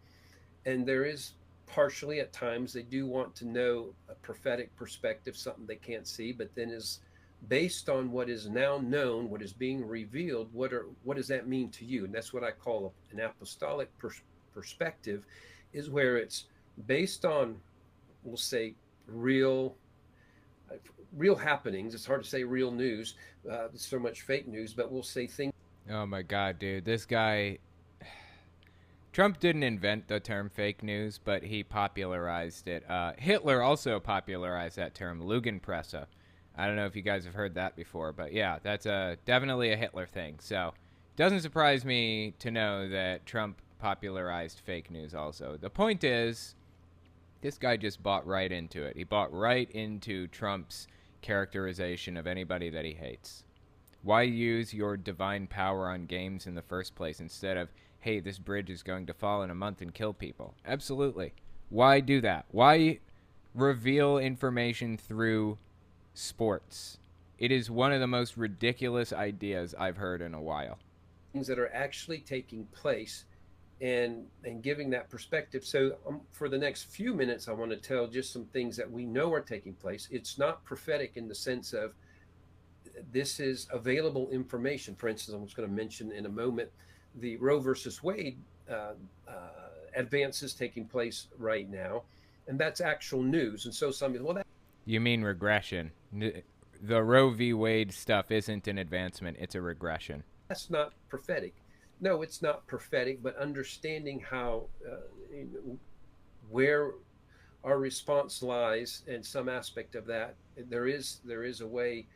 And there is partially at times they do want to know a prophetic perspective, something they can't see, but then is based on what is now known, what is being revealed, what does that mean to you? And that's what I call an apostolic perspective, is where it's based on, we'll say, real happenings. It's hard to say real news. There's so much fake news, but we'll say things. Oh my god, dude. This guy... Trump didn't invent the term fake news, but he popularized it. Hitler also popularized that term, Lügenpresse. I don't know if you guys have heard that before, but yeah, that's definitely a Hitler thing. So it doesn't surprise me to know that Trump popularized fake news also. The point is, this guy just bought right into it. He bought right into Trump's characterization of anybody that he hates. Why use your divine power on games in the first place instead of, hey, this bridge is going to fall in a month and kill people? Absolutely. Why do that? Why reveal information through sports? It is one of the most ridiculous ideas I've heard in a while. Things that are actually taking place, and giving that perspective. So for the next few minutes, I want to tell just some things that we know are taking place. It's not prophetic in the sense of this is available information. For instance, I'm just going to mention in a moment the Roe versus Wade advances taking place right now, and that's actual news. And so some, well, that, You mean regression? The Roe v. Wade stuff isn't an advancement; it's a regression. that's not prophetic. No, it's not prophetic, but understanding how where our response lies in some aspect of that, there is a way.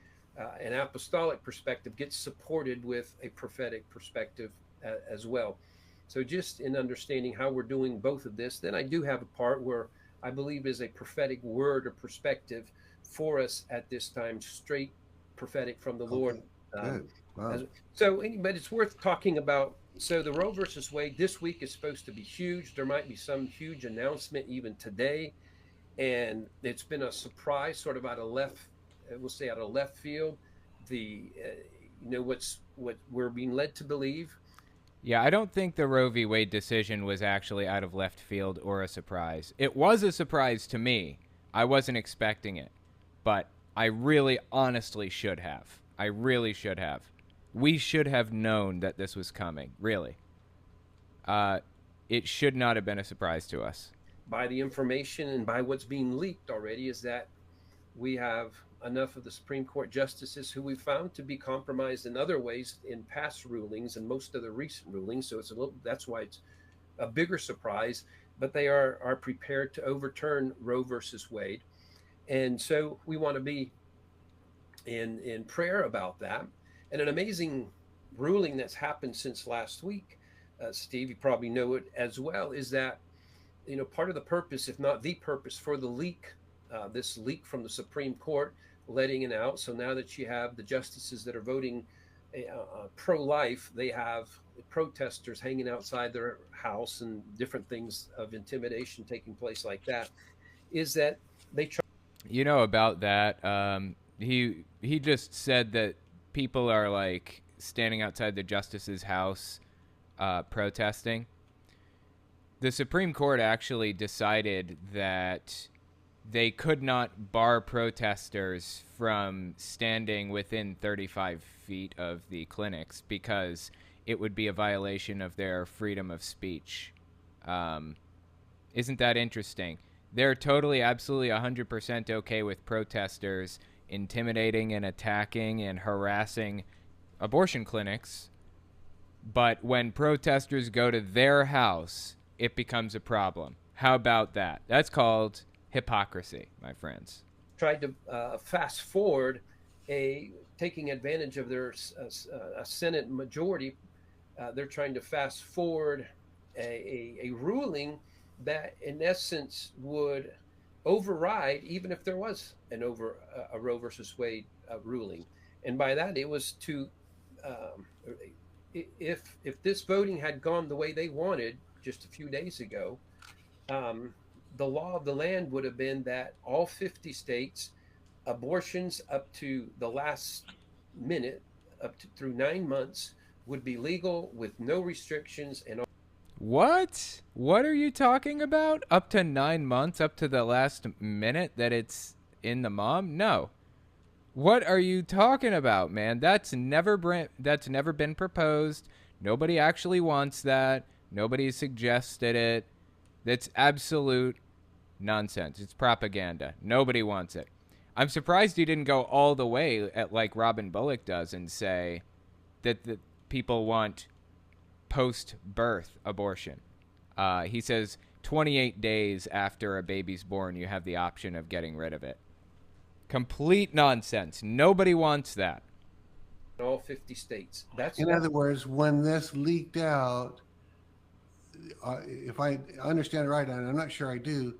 An apostolic perspective gets supported with a prophetic perspective as well. So just in understanding how we're doing both of this, then I do have a part where I believe is a prophetic word or perspective for us at this time, straight prophetic from the Lord. Good. Wow. But it's worth talking about. So the Roe versus Wade this week is supposed to be huge. There might be some huge announcement even today, and it's been a surprise, sort of out of left field. What we're being led to believe. Yeah, I don't think the Roe v. Wade decision was actually out of left field or a surprise. It was a surprise to me. I wasn't expecting it, but I really honestly should have. I really should have. We should have known that this was coming, really. It should not have been a surprise to us. By the information and by what's being leaked already is that we have enough of the Supreme Court justices who we found to be compromised in other ways in past rulings and most of the recent rulings. So that's why it's a bigger surprise, but they are prepared to overturn Roe versus Wade. And so we want to be in prayer about that. And an amazing ruling that's happened since last week, Steve, you probably know it as well, is that, part of the purpose, if not the purpose for the leak, this leak from the Supreme Court, letting it out. So now that you have the justices that are voting pro-life, they have protesters hanging outside their house and different things of intimidation taking place like that, is that they try. About that, he just said that people are like standing outside the justice's house protesting. The Supreme Court actually decided that they could not bar protesters from standing within 35 feet of the clinics because it would be a violation of their freedom of speech. Isn't that interesting? They're totally, absolutely 100% okay with protesters intimidating and attacking and harassing abortion clinics. But when protesters go to their house, it becomes a problem. How about that? That's called hypocrisy, my friends. Tried to fast forward taking advantage of their Senate majority. They're trying to fast forward a ruling that in essence would override, even if there was a Roe versus Wade ruling. And by that, it was to, if this voting had gone the way they wanted just a few days ago, the law of the land would have been that all 50 states, abortions up to the last minute, through 9 months, would be legal with no restrictions. And what? What are you talking about? Up to 9 months, up to the last minute that it's in the mom? No. What are you talking about, man? That's never been proposed. Nobody actually wants that. Nobody suggested it. That's absolute nonsense. It's propaganda. Nobody wants it. I'm surprised you didn't go all the way at like Robin Bullock does and say that the people want post-birth abortion. He says 28 days after a baby's born, you have the option of getting rid of it. Complete nonsense. Nobody wants that. All 50 states. In other words, when this leaked out, if I understand it right, and I'm not sure I do,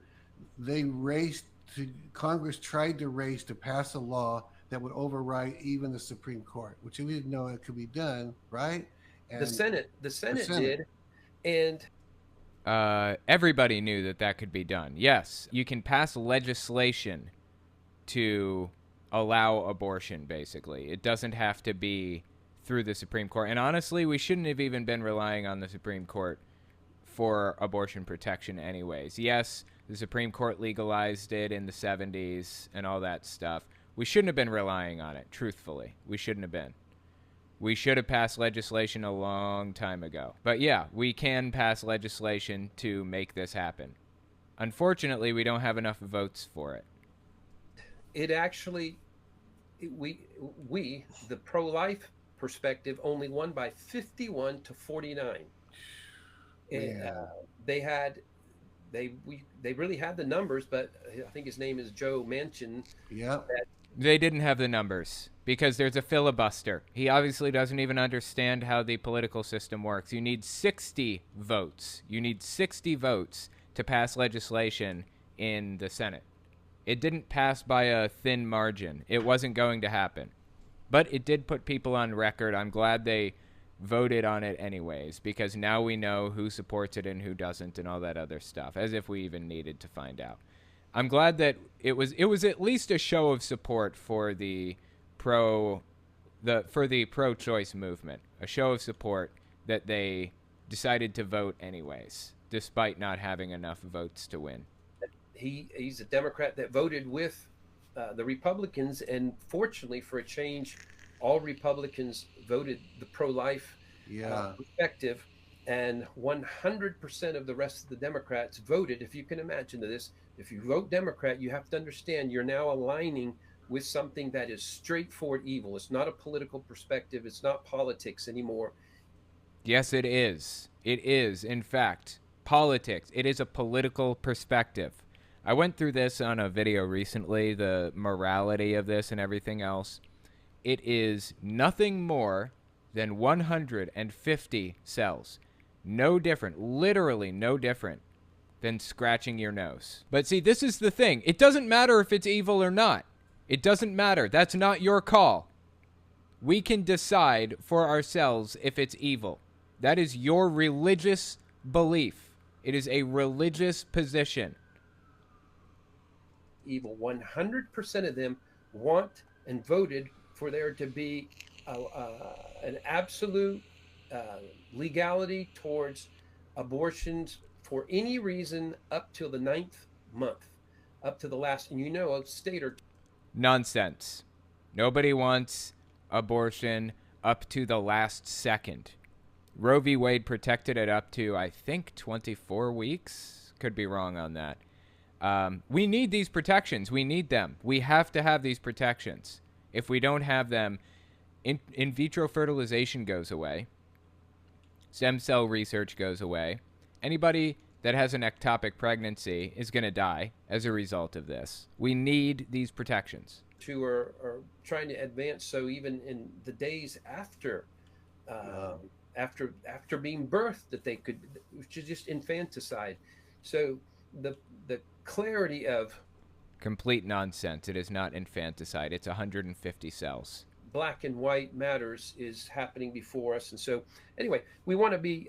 Congress tried to race to pass a law that would override even the Supreme Court, which we didn't know it could be done, right? The And Senate, the the Senate Senate. did, and Everybody knew that that could be done. Yes, you can pass legislation to allow abortion, basically. It doesn't have to be through the Supreme Court. And honestly, we shouldn't have even been relying on the Supreme Court for abortion protection anyways. Yes, the Supreme Court legalized it in the 70s and all that stuff. We shouldn't have been relying on it, truthfully. We shouldn't have been. We should have passed legislation a long time ago. But yeah, we can pass legislation to make this happen. Unfortunately, we don't have enough votes for it. it actually, we the pro-life perspective only won by 51 to 49. And, Yeah. they really had the numbers, but I think his name is Joe Manchin. Yep. They didn't have the numbers because there's a filibuster. He obviously doesn't even understand how the political system works. You need 60 votes. You need 60 votes to pass legislation in the Senate. It didn't pass by a thin margin. It wasn't going to happen. But it did put people on record. I'm glad they voted on it anyways, because now we know who supports it and who doesn't and all that other stuff, as if we even needed to find out. I'm glad that it was at least a show of support for the pro-choice movement, a show of support that they decided to vote anyways, despite not having enough votes to win. He's a Democrat that voted with the Republicans, and fortunately for a change, all Republicans voted the pro-life perspective, and 100% of the rest of the Democrats voted. If you can imagine this, if you vote Democrat, you have to understand you're now aligning with something that is straightforward evil. It's not a political perspective. It's not politics anymore. Yes, it is. It is, in fact, politics. It is a political perspective. I went through this on a video recently, the morality of this and everything else. It is nothing more than 150 cells. No different, literally no different than scratching your nose. But see, this is the thing. It doesn't matter if it's evil or not. It doesn't matter. That's not your call. We can decide for ourselves if it's evil. That is your religious belief. It is a religious position. Evil. 100% of them want and voted for there to be an absolute legality towards abortions for any reason up till the 9th month, up to the last, and a state or Nonsense. Nobody wants abortion up to the last second. Roe v. Wade protected it up to, I think, 24 weeks. Could be wrong on that. We need these protections. We need them. We have to have these protections. If we don't have them, in vitro fertilization goes away. Stem cell research goes away. Anybody that has an ectopic pregnancy is going to die as a result of this. We need these protections. Who are trying to advance, so even in the days after after being birthed, that they could, which is just infanticide. So the clarity of complete nonsense. It is not infanticide. It's 150 cells. Black and white matters is happening before us, and so anyway, we want to be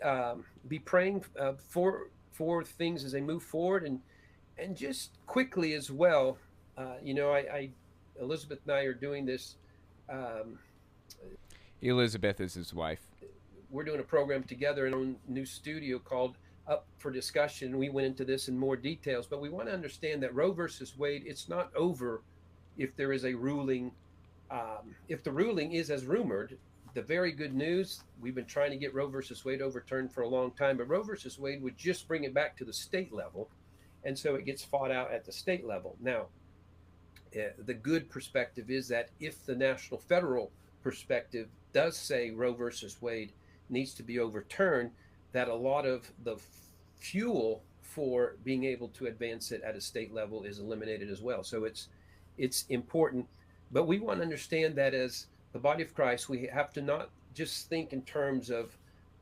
praying for things as they move forward, and just quickly as well. Elizabeth and I are doing this. Elizabeth is his wife. We're doing a program together in a new studio called Up for Discussion. We went into this in more details, but we want to understand that Roe versus Wade, it's not over if there is a ruling. If the ruling is as rumored, the very good news, we've been trying to get Roe versus Wade overturned for a long time, but Roe versus Wade would just bring it back to the state level, and so it gets fought out at the state level. Now, the good perspective is that if the national federal perspective does say Roe versus Wade needs to be overturned, that a lot of the fuel for being able to advance it at a state level is eliminated as well. So it's important, but we want to understand that as the body of Christ, we have to not just think in terms of,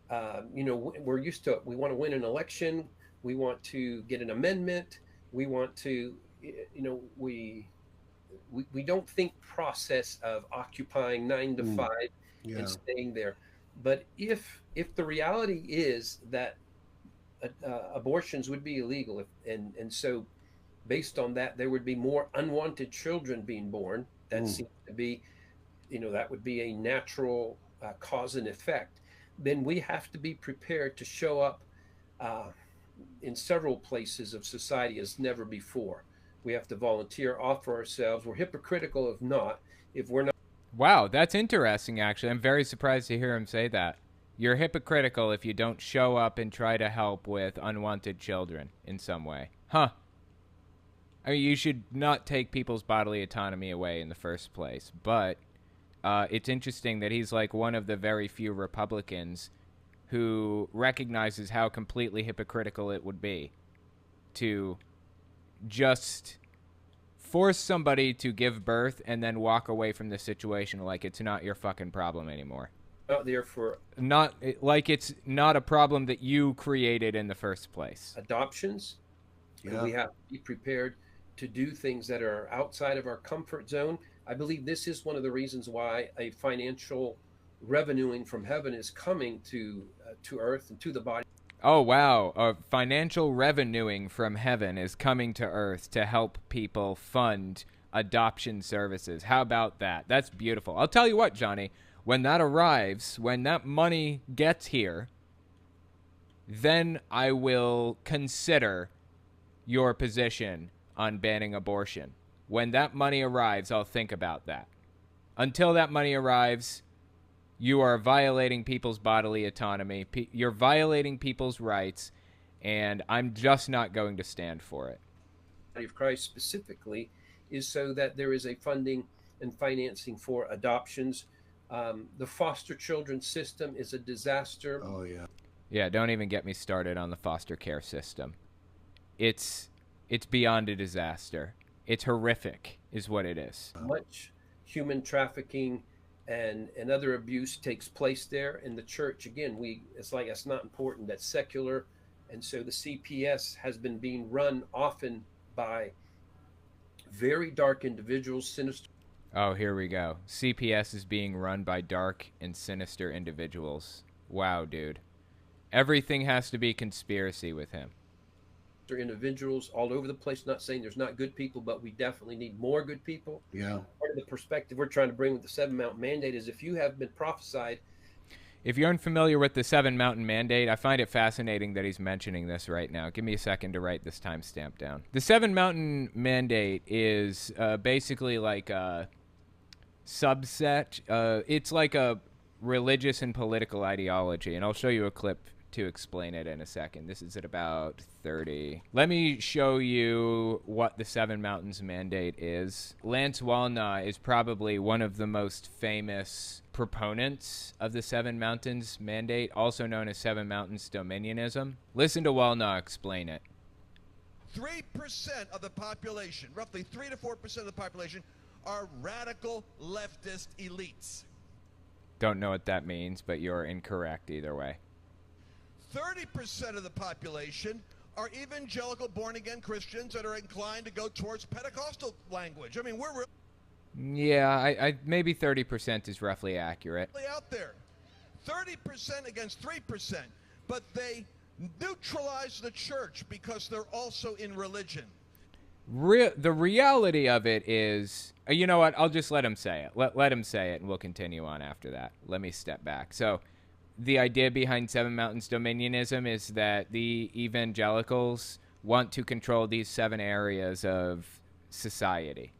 we're used to, we want to win an election, we want to get an amendment, we want to, we don't think process of occupying 9 to 5 Yeah. and staying there. But if the reality is that abortions would be illegal, and so based on that, there would be more unwanted children being born. That seems to be, that would be a natural cause and effect. Then we have to be prepared to show up in several places of society as never before. We have to volunteer, offer ourselves. We're hypocritical if not. If we're not. Wow, that's interesting, actually. I'm very surprised to hear him say that. You're hypocritical if you don't show up and try to help with unwanted children in some way. Huh. I mean, you should not take people's bodily autonomy away in the first place, but it's interesting that he's like one of the very few Republicans who recognizes how completely hypocritical it would be to just force somebody to give birth and then walk away from the situation like it's not your fucking problem anymore. Out there for Not like it's not a problem that you created in the first place. adoptions, and we have to be prepared to do things that are outside of our comfort zone. I believe this is one of the reasons why a financial revenuing from heaven is coming to earth and to the body. Oh, wow. Financial revenuing from heaven is coming to earth to help people fund adoption services. How about that? That's beautiful. I'll tell you what, Johnny, when that arrives, when that money gets here, then I will consider your position on banning abortion. When that money arrives, I'll think about that. Until that money arrives, you are violating people's bodily autonomy. You're violating people's rights, and I'm just not going to stand for it. Body of Christ specifically is so that there is a funding and financing for adoptions. The foster children system is a disaster. Oh, yeah. Yeah, don't even get me started on the foster care system. It's beyond a disaster. It's horrific, is what it is. Much human trafficking and other abuse takes place there in the church. Again, it's like it's not important. That's secular, and so the CPS has been being run often by very dark individuals, sinister. Oh, here we go. CPS is being run by dark and sinister individuals. Wow, dude. Everything has to be conspiracy with him. Individuals all over the place. Not saying there's not good people, but we definitely need more good people. Yeah. Part of the perspective we're trying to bring with the 7 Mountain Mandate is if you have been prophesied. If you're unfamiliar with the 7 Mountain Mandate, I find it fascinating that he's mentioning this right now. Give me a second to write this timestamp down. The 7 Mountain Mandate is basically like a subset. It's like a religious and political ideology, and I'll show you a clip to explain it in a second. This is at about 30. Let me show you what the 7 Mountains Mandate is. Lance Wallnau is probably one of the most famous proponents of the 7 Mountains Mandate, also known as 7 Mountains Dominionism. Listen to Wallnau explain it. 3% of the population, roughly 3 to 4% of the population, are radical leftist elites. Don't know what that means, but you're incorrect either way. 30% of the population are evangelical born-again Christians that are inclined to go towards Pentecostal language. I mean, we're Yeah, I maybe 30% is roughly accurate. really out there. 30% against 3%, but they neutralize the church because they're also in religion. The reality of it is, you know what? I'll just let him say it. Let him say it, and we'll continue on after that. Let me step back. So, the idea behind 7 Mountains Dominionism is that the evangelicals want to control these 7 areas of society.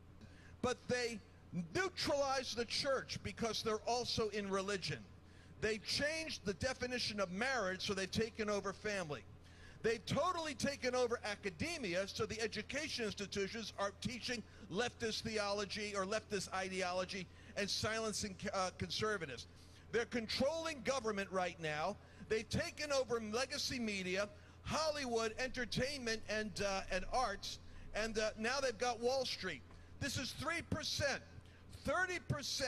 But they neutralize the church because they're also in religion. They've changed the definition of marriage, so they've taken over family. They've totally taken over academia, so the education institutions are teaching leftist theology or leftist ideology and silencing conservatives. They're controlling government right now. They've taken over legacy media, Hollywood, entertainment, and arts, and now they've got Wall Street. This is 3%. 30%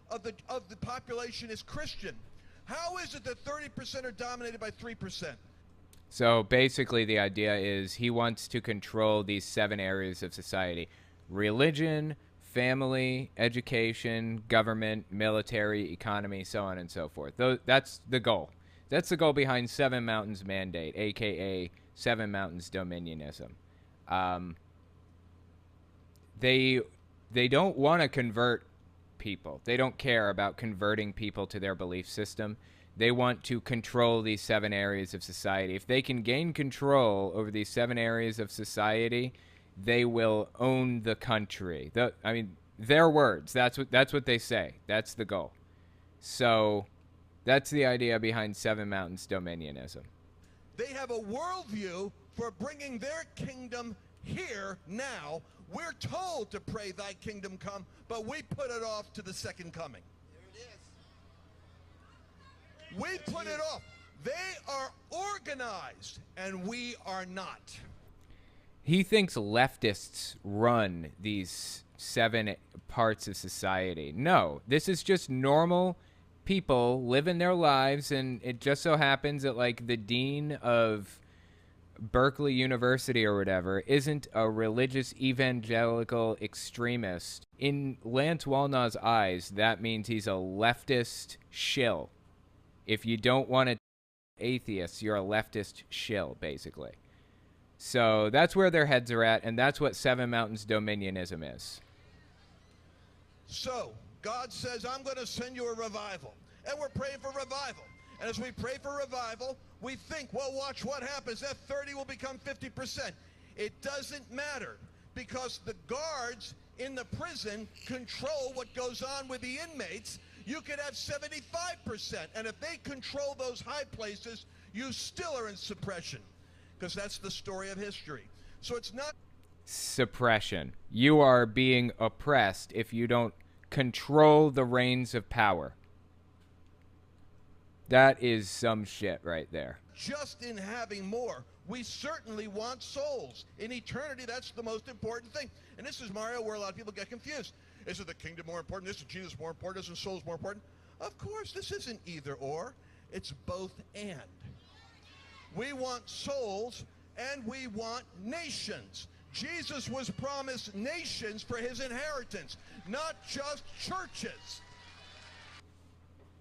of the population is Christian. How is it that 30% are dominated by 3%? So basically the idea is he wants to control these 7 areas of society: religion, family, education, government, military, economy, so on and so forth. That's the goal. That's the goal behind Seven Mountains Mandate, a.k.a. Seven Mountains Dominionism. They don't want to convert people. They don't care about converting people to their belief system. They want to control these 7 areas of society. If they can gain control over these 7 areas of society, they will own the country. Their words. That's what they say. That's the goal. So that's the idea behind Seven Mountains Dominionism. They have a worldview for bringing their kingdom here now. We're told to pray thy kingdom come, but we put it off to the second coming. There it is. We put it off. They are organized, and we are not. He thinks leftists run these 7 parts of society. No, this is just normal people living their lives, and it just so happens that, like, the dean of Berkeley University or whatever isn't a religious evangelical extremist. In Lance Wallnau's eyes, that means he's a leftist shill. If you don't want to atheists, you're a leftist shill, basically. So that's where their heads are at, and that's what Seven Mountains Dominionism is. So God says, I'm going to send you a revival. And we're praying for revival. And as we pray for revival, we think, well, watch what happens. That 30 will become 50%. It doesn't matter, because the guards in the prison control what goes on with the inmates. You could have 75%. And if they control those high places, you still are in suppression, because that's the story of history. So it's not suppression. You are being oppressed if you don't control the reins of power. That is some shit right there. Just in having more. We certainly want souls. In eternity, that's the most important thing. And this is, Mario, where a lot of people get confused. Isn't the kingdom more important? Isn't Jesus more important? Isn't souls more important? Of course, this isn't either or. It's both and. We want souls and we want nations. Jesus was promised nations for his inheritance, not just churches.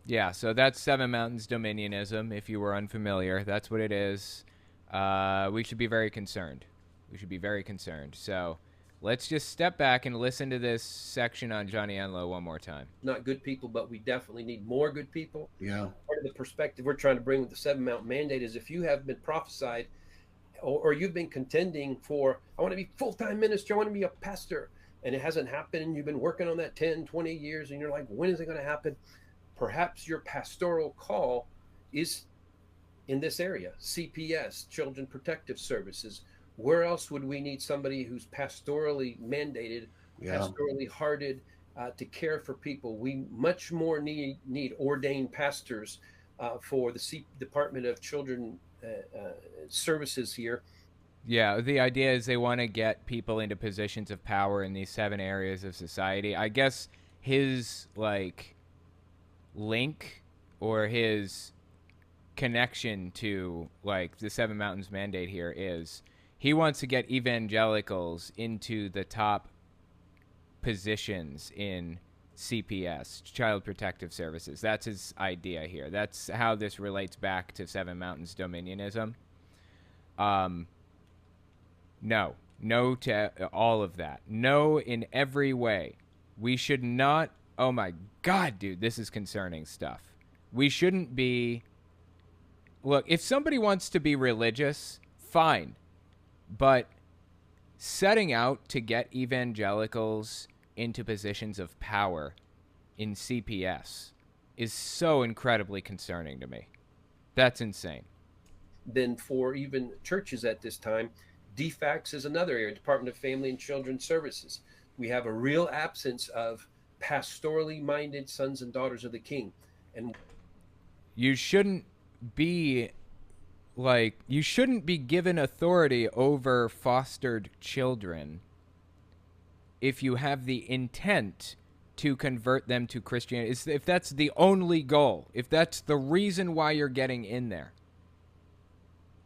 Yeah, so that's Seven Mountains Dominionism, if you were unfamiliar. That's what it is. We should be very concerned. We should be very concerned. So let's just step back and listen to this section on Johnny Enlow one more time. Not good people, but we definitely need more good people. Yeah. Part of the perspective we're trying to bring with the Seven Mountain Mandate is, if you have been prophesied or you've been contending for, I want to be full-time minister, I want to be a pastor, and it hasn't happened, and you've been working on that 10, 20 years, and you're like, when is it going to happen? Perhaps your pastoral call is in this area, CPS, Children Protective Services. Where else would we need somebody who's pastorally mandated, pastorally hearted, to care for people? We much more need ordained pastors for the Department of Children Services here. Yeah, the idea is they want to get people into positions of power in these 7 areas of society. I guess his, link or his connection to, the Seven Mountains Mandate here is he wants to get evangelicals into the top positions in CPS, Child Protective Services. That's his idea here. That's how this relates back to Seven Mountains Dominionism. No to all of that. No in every way. We should not, oh my God, dude, this is concerning stuff. We shouldn't be, look, if somebody wants to be religious, fine. But setting out to get evangelicals into positions of power in CPS is so incredibly concerning to me. That's insane. Then for even churches at this time, DFACS is another area, Department of Family and Children's Services. We have a real absence of pastorally minded sons and daughters of the King. And you shouldn't be given authority over fostered children if you have the intent to convert them to Christianity. If that's the only goal, if that's the reason why you're getting in there.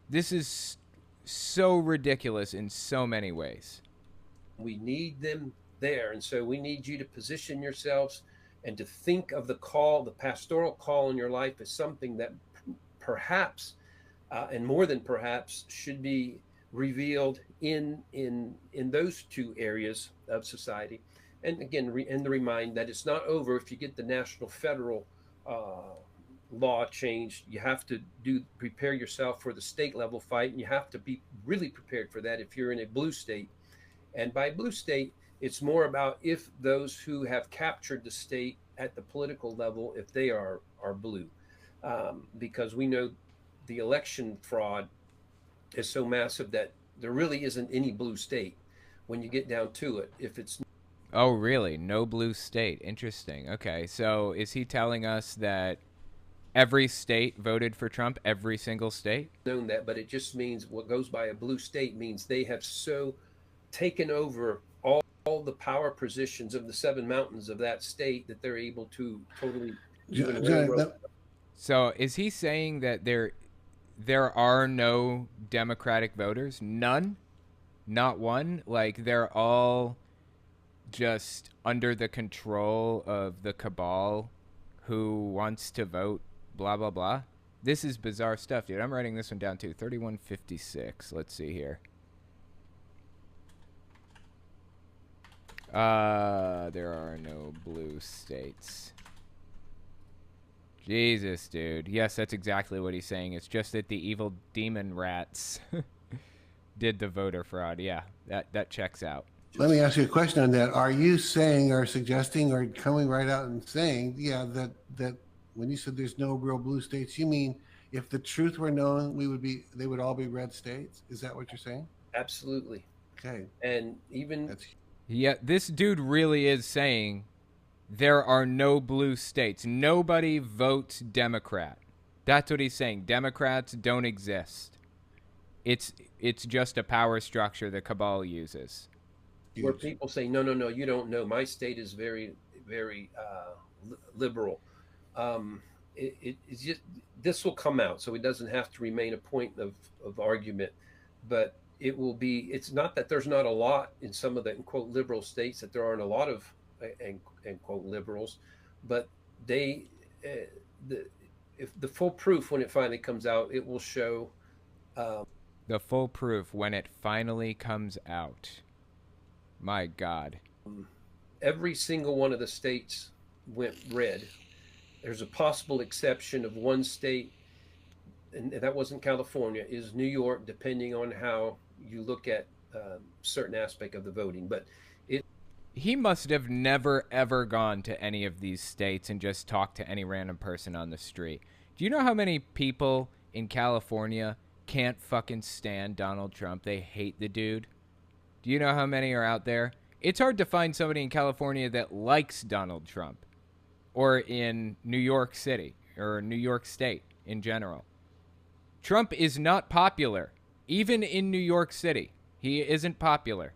This is so ridiculous in so many ways. We need them there. And so we need you to position yourselves and to think of the call, the pastoral call in your life, as something that perhaps, and more than perhaps, should be revealed in those two areas of society. And again, and the remind that it's not over if you get the national federal law changed. You have to prepare yourself for the state level fight, and you have to be really prepared for that if you're in a blue state. And by blue state, it's more about if those who have captured the state at the political level, if they are blue, because we know the election fraud is so massive that there really isn't any blue state when you get down to it. If it's Oh, really? No blue state. Interesting. Okay, so is he telling us that every state voted for Trump, every single state? known that, but it just means what goes by a blue state means they have so taken over all the power positions of the 7 mountains of that state that they're able to totally even railroad. So is he saying that there are no Democratic voters? None? Not one? Like they're all just under the control of the cabal who wants to vote blah blah blah? This is bizarre stuff, dude. I'm writing this one down too. 3156. Let's see here. There are no blue states. Jesus, dude. Yes, that's exactly what he's saying. It's just that the evil demon rats did the voter fraud. Yeah, that checks out. Let me ask you a question on that. Are you saying or suggesting or coming right out and saying, yeah, that when you said there's no real blue states, you mean if the truth were known, they would all be red states? Is that what you're saying? Absolutely. Okay. And even Yeah, this dude really is saying there are no blue states. Nobody votes Democrat. That's what he's saying. Democrats don't exist. It's just a power structure the cabal uses. where people say, no, you don't know. My state is very, very liberal. It's just, this will come out, so it doesn't have to remain a point of argument. But it will be. It's not that there's not a lot in some of the quote liberal states, that there aren't a lot of end quote liberals, but they if the full proof when it finally comes out, it will show. The full proof when it finally comes out. My God. Every single one of the states went red. There's a possible exception of one state, and that wasn't California, is New York, depending on how you look at certain aspect of the voting. But he must have never, ever gone to any of these states and just talked to any random person on the street. Do you know how many people in California can't fucking stand Donald Trump? They hate the dude. Do you know how many are out there? It's hard to find somebody in California that likes Donald Trump, or in New York City or New York State in general. Trump is not popular. Even in New York City, he isn't popular.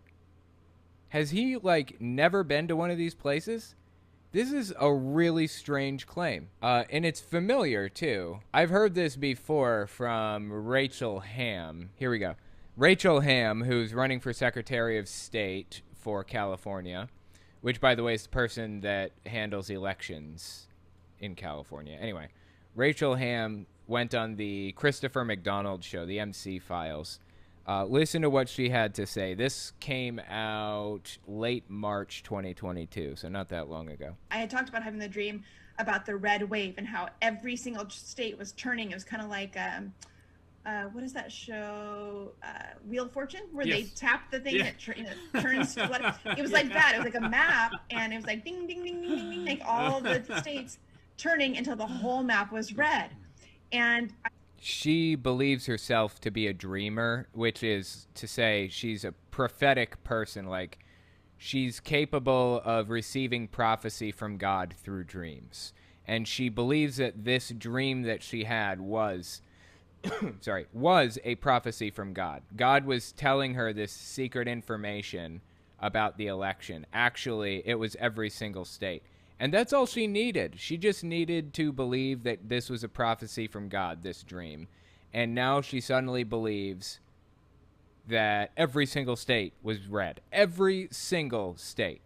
Has he, never been to one of these places? This is a really strange claim. And it's familiar, too. I've heard this before from Rachel Hamm. Here we go. Rachel Hamm, who's running for Secretary of State for California, which, by the way, is the person that handles elections in California. Anyway, Rachel Hamm went on the Christopher McDonald show, the MC Files. Listen to what she had to say. This came out late March 2022, so not that long ago. I had talked about having the dream about the red wave and how every single state was turning. It was kind of like, what is that show? Wheel of Fortune, where they tap the thing that turns blood. It was like that. It was like a map, and it was like ding, ding, ding, ding, ding, ding, like all the states turning until the whole map was red. And she believes herself to be a dreamer, which is to say she's a prophetic person. Like, she's capable of receiving prophecy from God through dreams. And she believes that this dream that she had was a prophecy from God. God was telling her this secret information about the election. Actually, it was every single state. And that's all she needed. She just needed to believe that this was a prophecy from God, this dream. And now she suddenly believes that every single state was red. Every single state.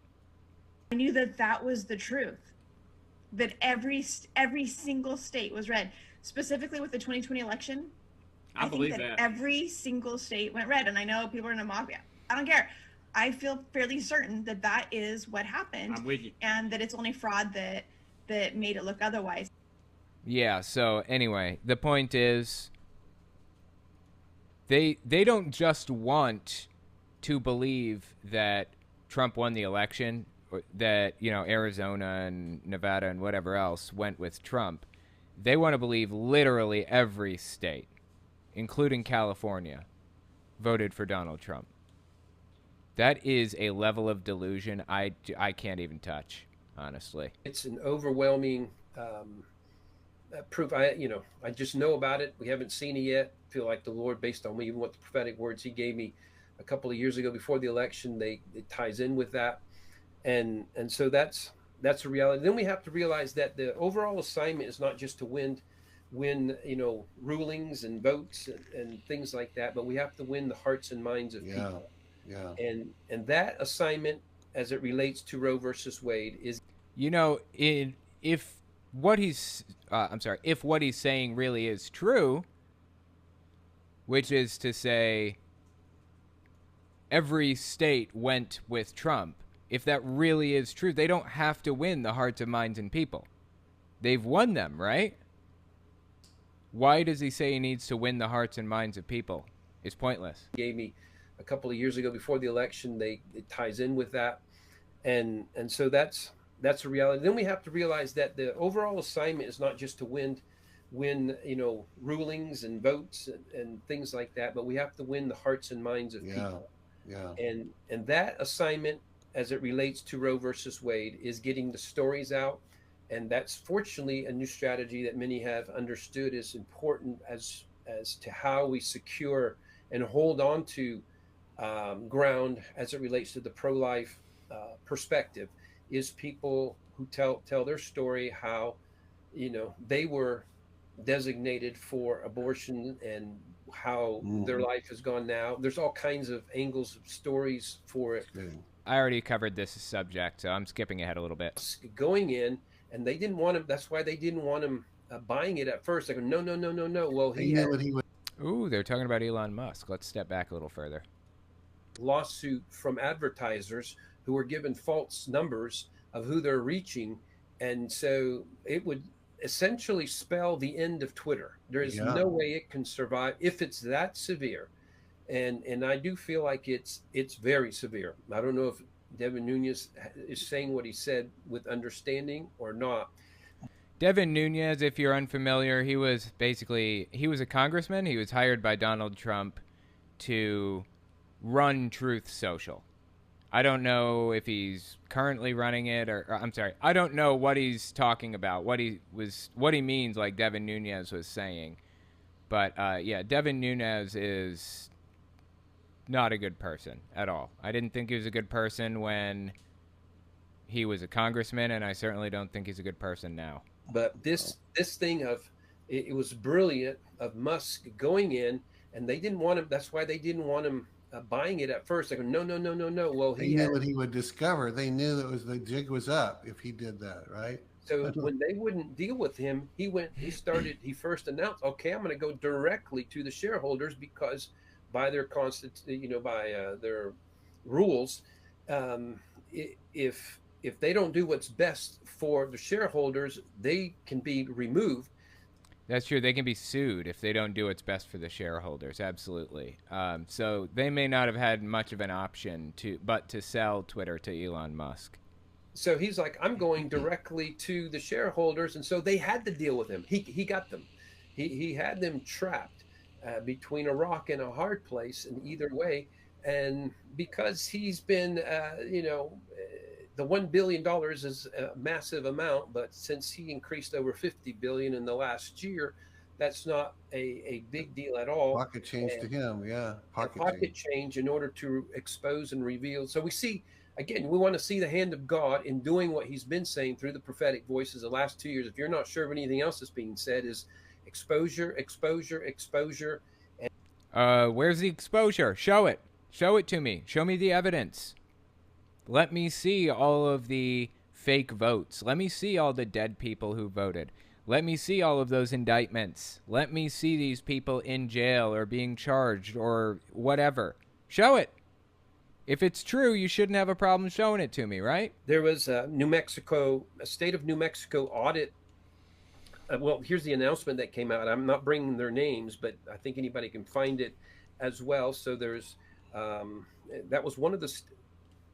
I knew that that was the truth, that every single state was red, specifically with the 2020 election. I believe think that every single state went red, and I know people are gonna mock me. I don't care. I feel fairly certain that that is what happened. I'm with you. And that it's only fraud that made it look otherwise. Yeah, so anyway, the point is they don't just want to believe that Trump won the election, or that, you know, Arizona and Nevada and whatever else went with Trump. They want to believe literally every state, including California, voted for Donald Trump. That is a level of delusion I can't even touch, honestly. It's an overwhelming proof. I just know about it. We haven't seen it yet. I feel like the Lord, based on even what the prophetic words He gave me a couple of years ago before the election, it ties in with that, and so that's a reality. Then we have to realize that the overall assignment is not just to win rulings and votes and things like that, but we have to win the hearts and minds of people. Yeah. And that assignment, as it relates to Roe versus Wade, is, if what he's saying really is true, which is to say every state went with Trump. If that really is true, they don't have to win the hearts and minds and people. They've won them, right? Why does he say he needs to win the hearts and minds of people? It's pointless. Gave me a couple of years ago before the election. It ties in with that, and so that's a reality. Then we have to realize that the overall assignment is not just to win rulings and votes and things like that, but we have to win the hearts and minds of people. And that assignment, as it relates to Roe versus Wade, is getting the stories out. And that's fortunately a new strategy that many have understood is important as to how we secure and hold on to ground as it relates to the pro-life perspective, is people who tell their story, how they were designated for abortion and how their life has gone now. There's all kinds of angles of stories for it. I already covered this subject, so I'm skipping ahead a little bit. Going in, and they didn't want him. That's why they didn't want him buying it at first. They go, no. Well, They're talking about Elon Musk. Let's step back a little further. Lawsuit from advertisers who were given false numbers of who they're reaching, and so it would essentially spell the end of Twitter. There is no way it can survive if it's that severe, and I do feel like it's very severe. I don't know if Devin Nunes is saying what he said with understanding or not. Devin Nunes, if you're unfamiliar, he was a congressman. He was hired by Donald Trump to run Truth Social. I don't know if he's currently running it, I don't know what he's talking about, what he means, like Devin Nunes was saying. But Devin Nunes is not a good person at all. I didn't think he was a good person when he was a congressman, and I certainly don't think he's a good person now. But this thing of it was brilliant of Musk going in, and they didn't want him. That's why they didn't want him buying it at first. They go, no. Well, he knew what he would discover. They knew that the jig was up if he did that, right? So when they wouldn't deal with him, he first announced, okay, I'm going to go directly to the shareholders, because by their their rules, if they don't do what's best for the shareholders, they can be removed. That's true. They can be sued if they don't do what's best for the shareholders. Absolutely. So they may not have had much of an option but to sell Twitter to Elon Musk. So he's like, I'm going directly to the shareholders, and so they had to deal with him. He got them. He had them trapped between a rock and a hard place in either way. And because he's been, the $1 billion is a massive amount, but since he increased over $50 billion in the last year, that's not a big deal at all. Pocket change to him, yeah. Pocket change in order to expose and reveal. So we see, again, we want to see the hand of God in doing what he's been saying through the prophetic voices the last 2 years. If you're not sure of anything else that's being said, is exposure. Where's the exposure? Show it to me. Show me the evidence. Let me see all of the fake votes. Let me see all the dead people who voted. Let me see all of those indictments. Let me see these people in jail or being charged or whatever. Show it. If it's true, you shouldn't have a problem showing it to me, right? There was a state of New Mexico audit. Well, here's the announcement that came out. I'm not bringing their names, but I think anybody can find it as well. So there's that was one of the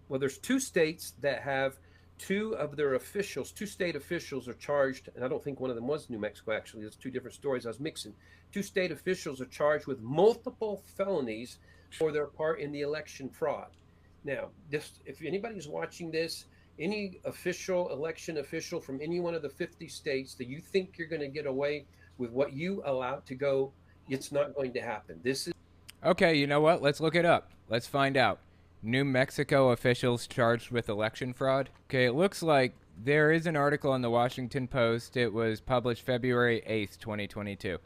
there's 2 states that have 2 of their officials, 2 state officials are charged, and I don't think one of them was New Mexico, actually. There's 2 different stories I was mixing. 2 state officials are charged with multiple felonies for their part in the election fraud. Now, if anybody's watching this, any election official from any one of the 50 states that you think you're going to get away with what you allow to go, it's not going to happen. This is okay. You know what? Let's look it up. Let's find out. New Mexico officials charged with election fraud. Okay, it looks like there is an article in the Washington Post. It was published February 8th, 2022.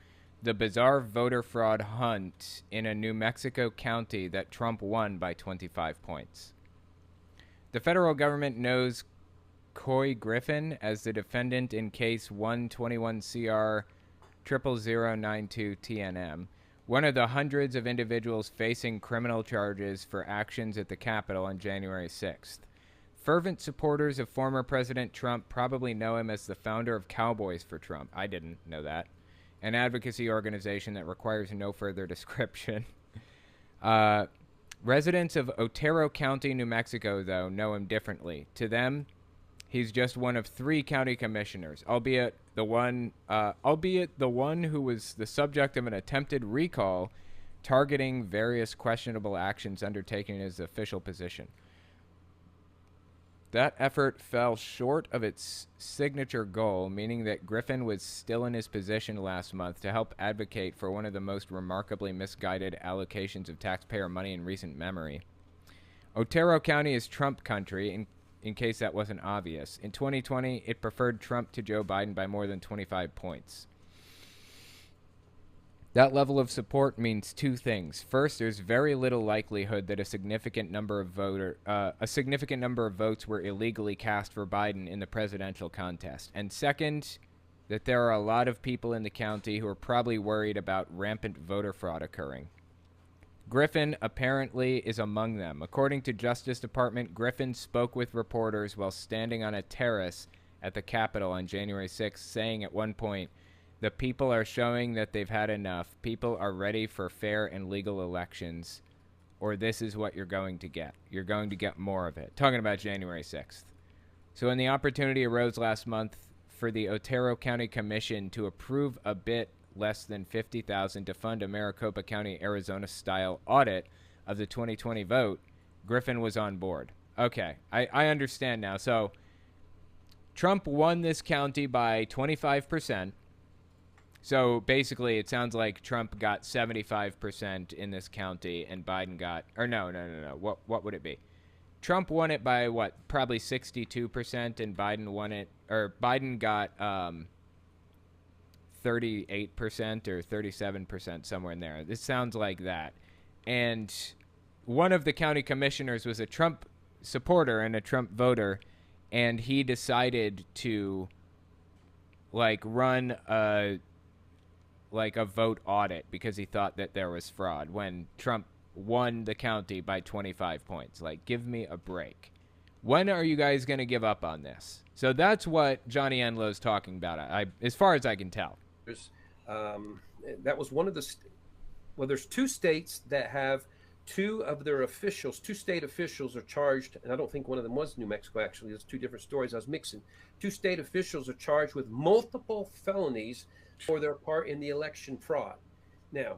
The bizarre voter fraud hunt in a New Mexico county that Trump won by 25 points. The federal government knows Coy Griffin as the defendant in case 121 CR 00092 TNM, one of the hundreds of individuals facing criminal charges for actions at the Capitol on January 6th. Fervent supporters of former President Trump probably know him as the founder of Cowboys for Trump. I didn't know that. An advocacy organization that requires no further description. Residents of Otero County, New Mexico, though, know him differently. To them, he's just one of 3 county commissioners, albeit the one who was the subject of an attempted recall targeting various questionable actions undertaken in his official position. That effort fell short of its signature goal, meaning that Griffin was still in his position last month to help advocate for one of the most remarkably misguided allocations of taxpayer money in recent memory. Otero County is Trump country, in case that wasn't obvious. In 2020, it preferred Trump to Joe Biden by more than 25 points. That level of support means 2 things. First, there's very little likelihood that a significant number of votes were illegally cast for Biden in the presidential contest. And second, that there are a lot of people in the county who are probably worried about rampant voter fraud occurring. Griffin apparently is among them. According to Justice Department, Griffin spoke with reporters while standing on a terrace at the Capitol on January 6th, saying at one point, "The people are showing that they've had enough. People are ready for fair and legal elections, or this is what you're going to get. You're going to get more of it." Talking about January 6th. So when the opportunity arose last month for the Otero County Commission to approve a bit less than $50,000 to fund a Maricopa County, Arizona-style audit of the 2020 vote, Griffin was on board. Okay, I understand now. So Trump won this county by 25%. So basically, it sounds like Trump got 75% in this county, and Biden got, or no. What would it be? Trump won it by what? Probably 62%, and Biden got 38% or 37%, somewhere in there. This sounds like that. And one of the county commissioners was a Trump supporter and a Trump voter, and he decided to run a vote audit because he thought that there was fraud when Trump won the county by 25 points. Give me a break. When are you guys going to give up on this? So that's what Johnny Enlow's talking about, as far as I can tell. That was one of the there's 2 states that have 2 of their officials, 2 state officials are charged, and I don't think one of them was New Mexico, actually. There's 2 different stories I was mixing. 2 state officials are charged with multiple felonies for their part in the election fraud. Now,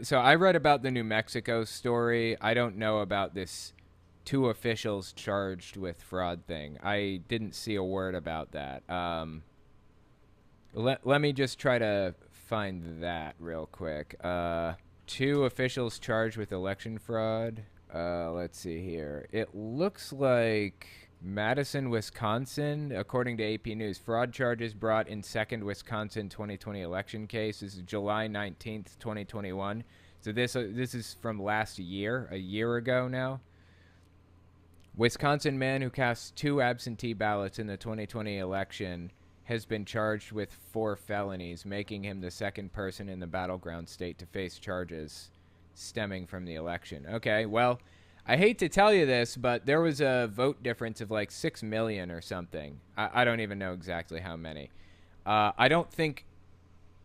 so I read about the New Mexico story. I don't know about this 2 officials charged with fraud thing. I didn't see a word about that. Let me just try to find that real quick. 2 officials charged with election fraud. Let's see here. It looks like Madison, Wisconsin, according to AP News. Fraud charges brought in second Wisconsin 2020 election case. This is July 19th, 2021. So this is from last year, a year ago now. Wisconsin man who cast 2 absentee ballots in the 2020 election has been charged with 4 felonies, making him the second person in the battleground state to face charges stemming from the election. Okay, well, I hate to tell you this, but there was a vote difference of like 6 million or something. I don't even know exactly how many. I don't think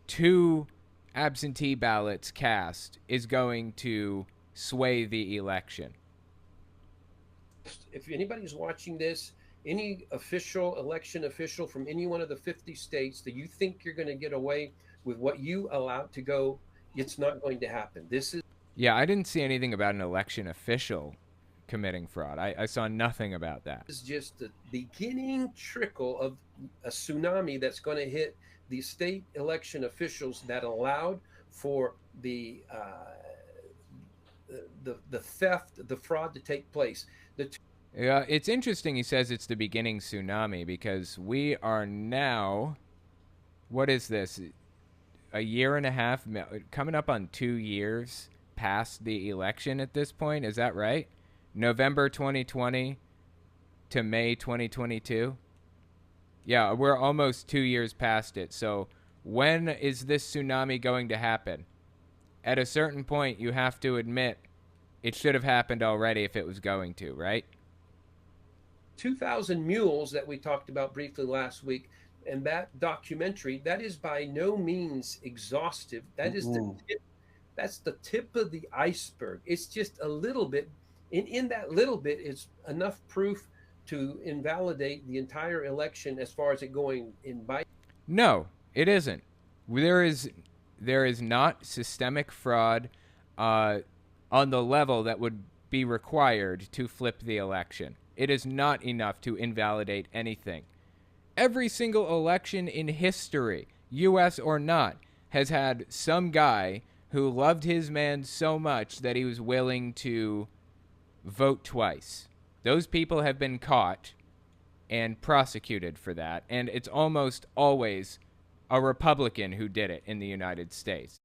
2 absentee ballots cast is going to sway the election. If anybody's watching this, any election official from any one of the 50 states that you think you're going to get away with what you allowed to go, it's not going to happen. Yeah, I didn't see anything about an election official committing fraud. I saw nothing about that. This is just the beginning trickle of a tsunami that's going to hit the state election officials that allowed for the theft, the fraud to take place. Yeah, it's interesting he says it's the beginning tsunami because we are now, what is this, a year and a half, coming up on 2 years past the election at this point. Is that right? November 2020 to May 2022. Yeah, we're almost 2 years past it. So when is this tsunami going to happen? At a certain point, you have to admit it should have happened already if it was going to, right? 2,000 Mules that we talked about briefly last week, and that documentary, that is by no means exhaustive. That is that's the tip of the iceberg. It's just a little bit. In that little bit is enough proof to invalidate the entire election as far as it going in Biden. No, it isn't. There is not systemic fraud on the level that would be required to flip the election. It is not enough to invalidate anything. Every single election in history, U.S. or not, has had some guy who loved his man so much that he was willing to vote twice. Those people have been caught and prosecuted for that, and it's almost always a Republican who did it in the United States.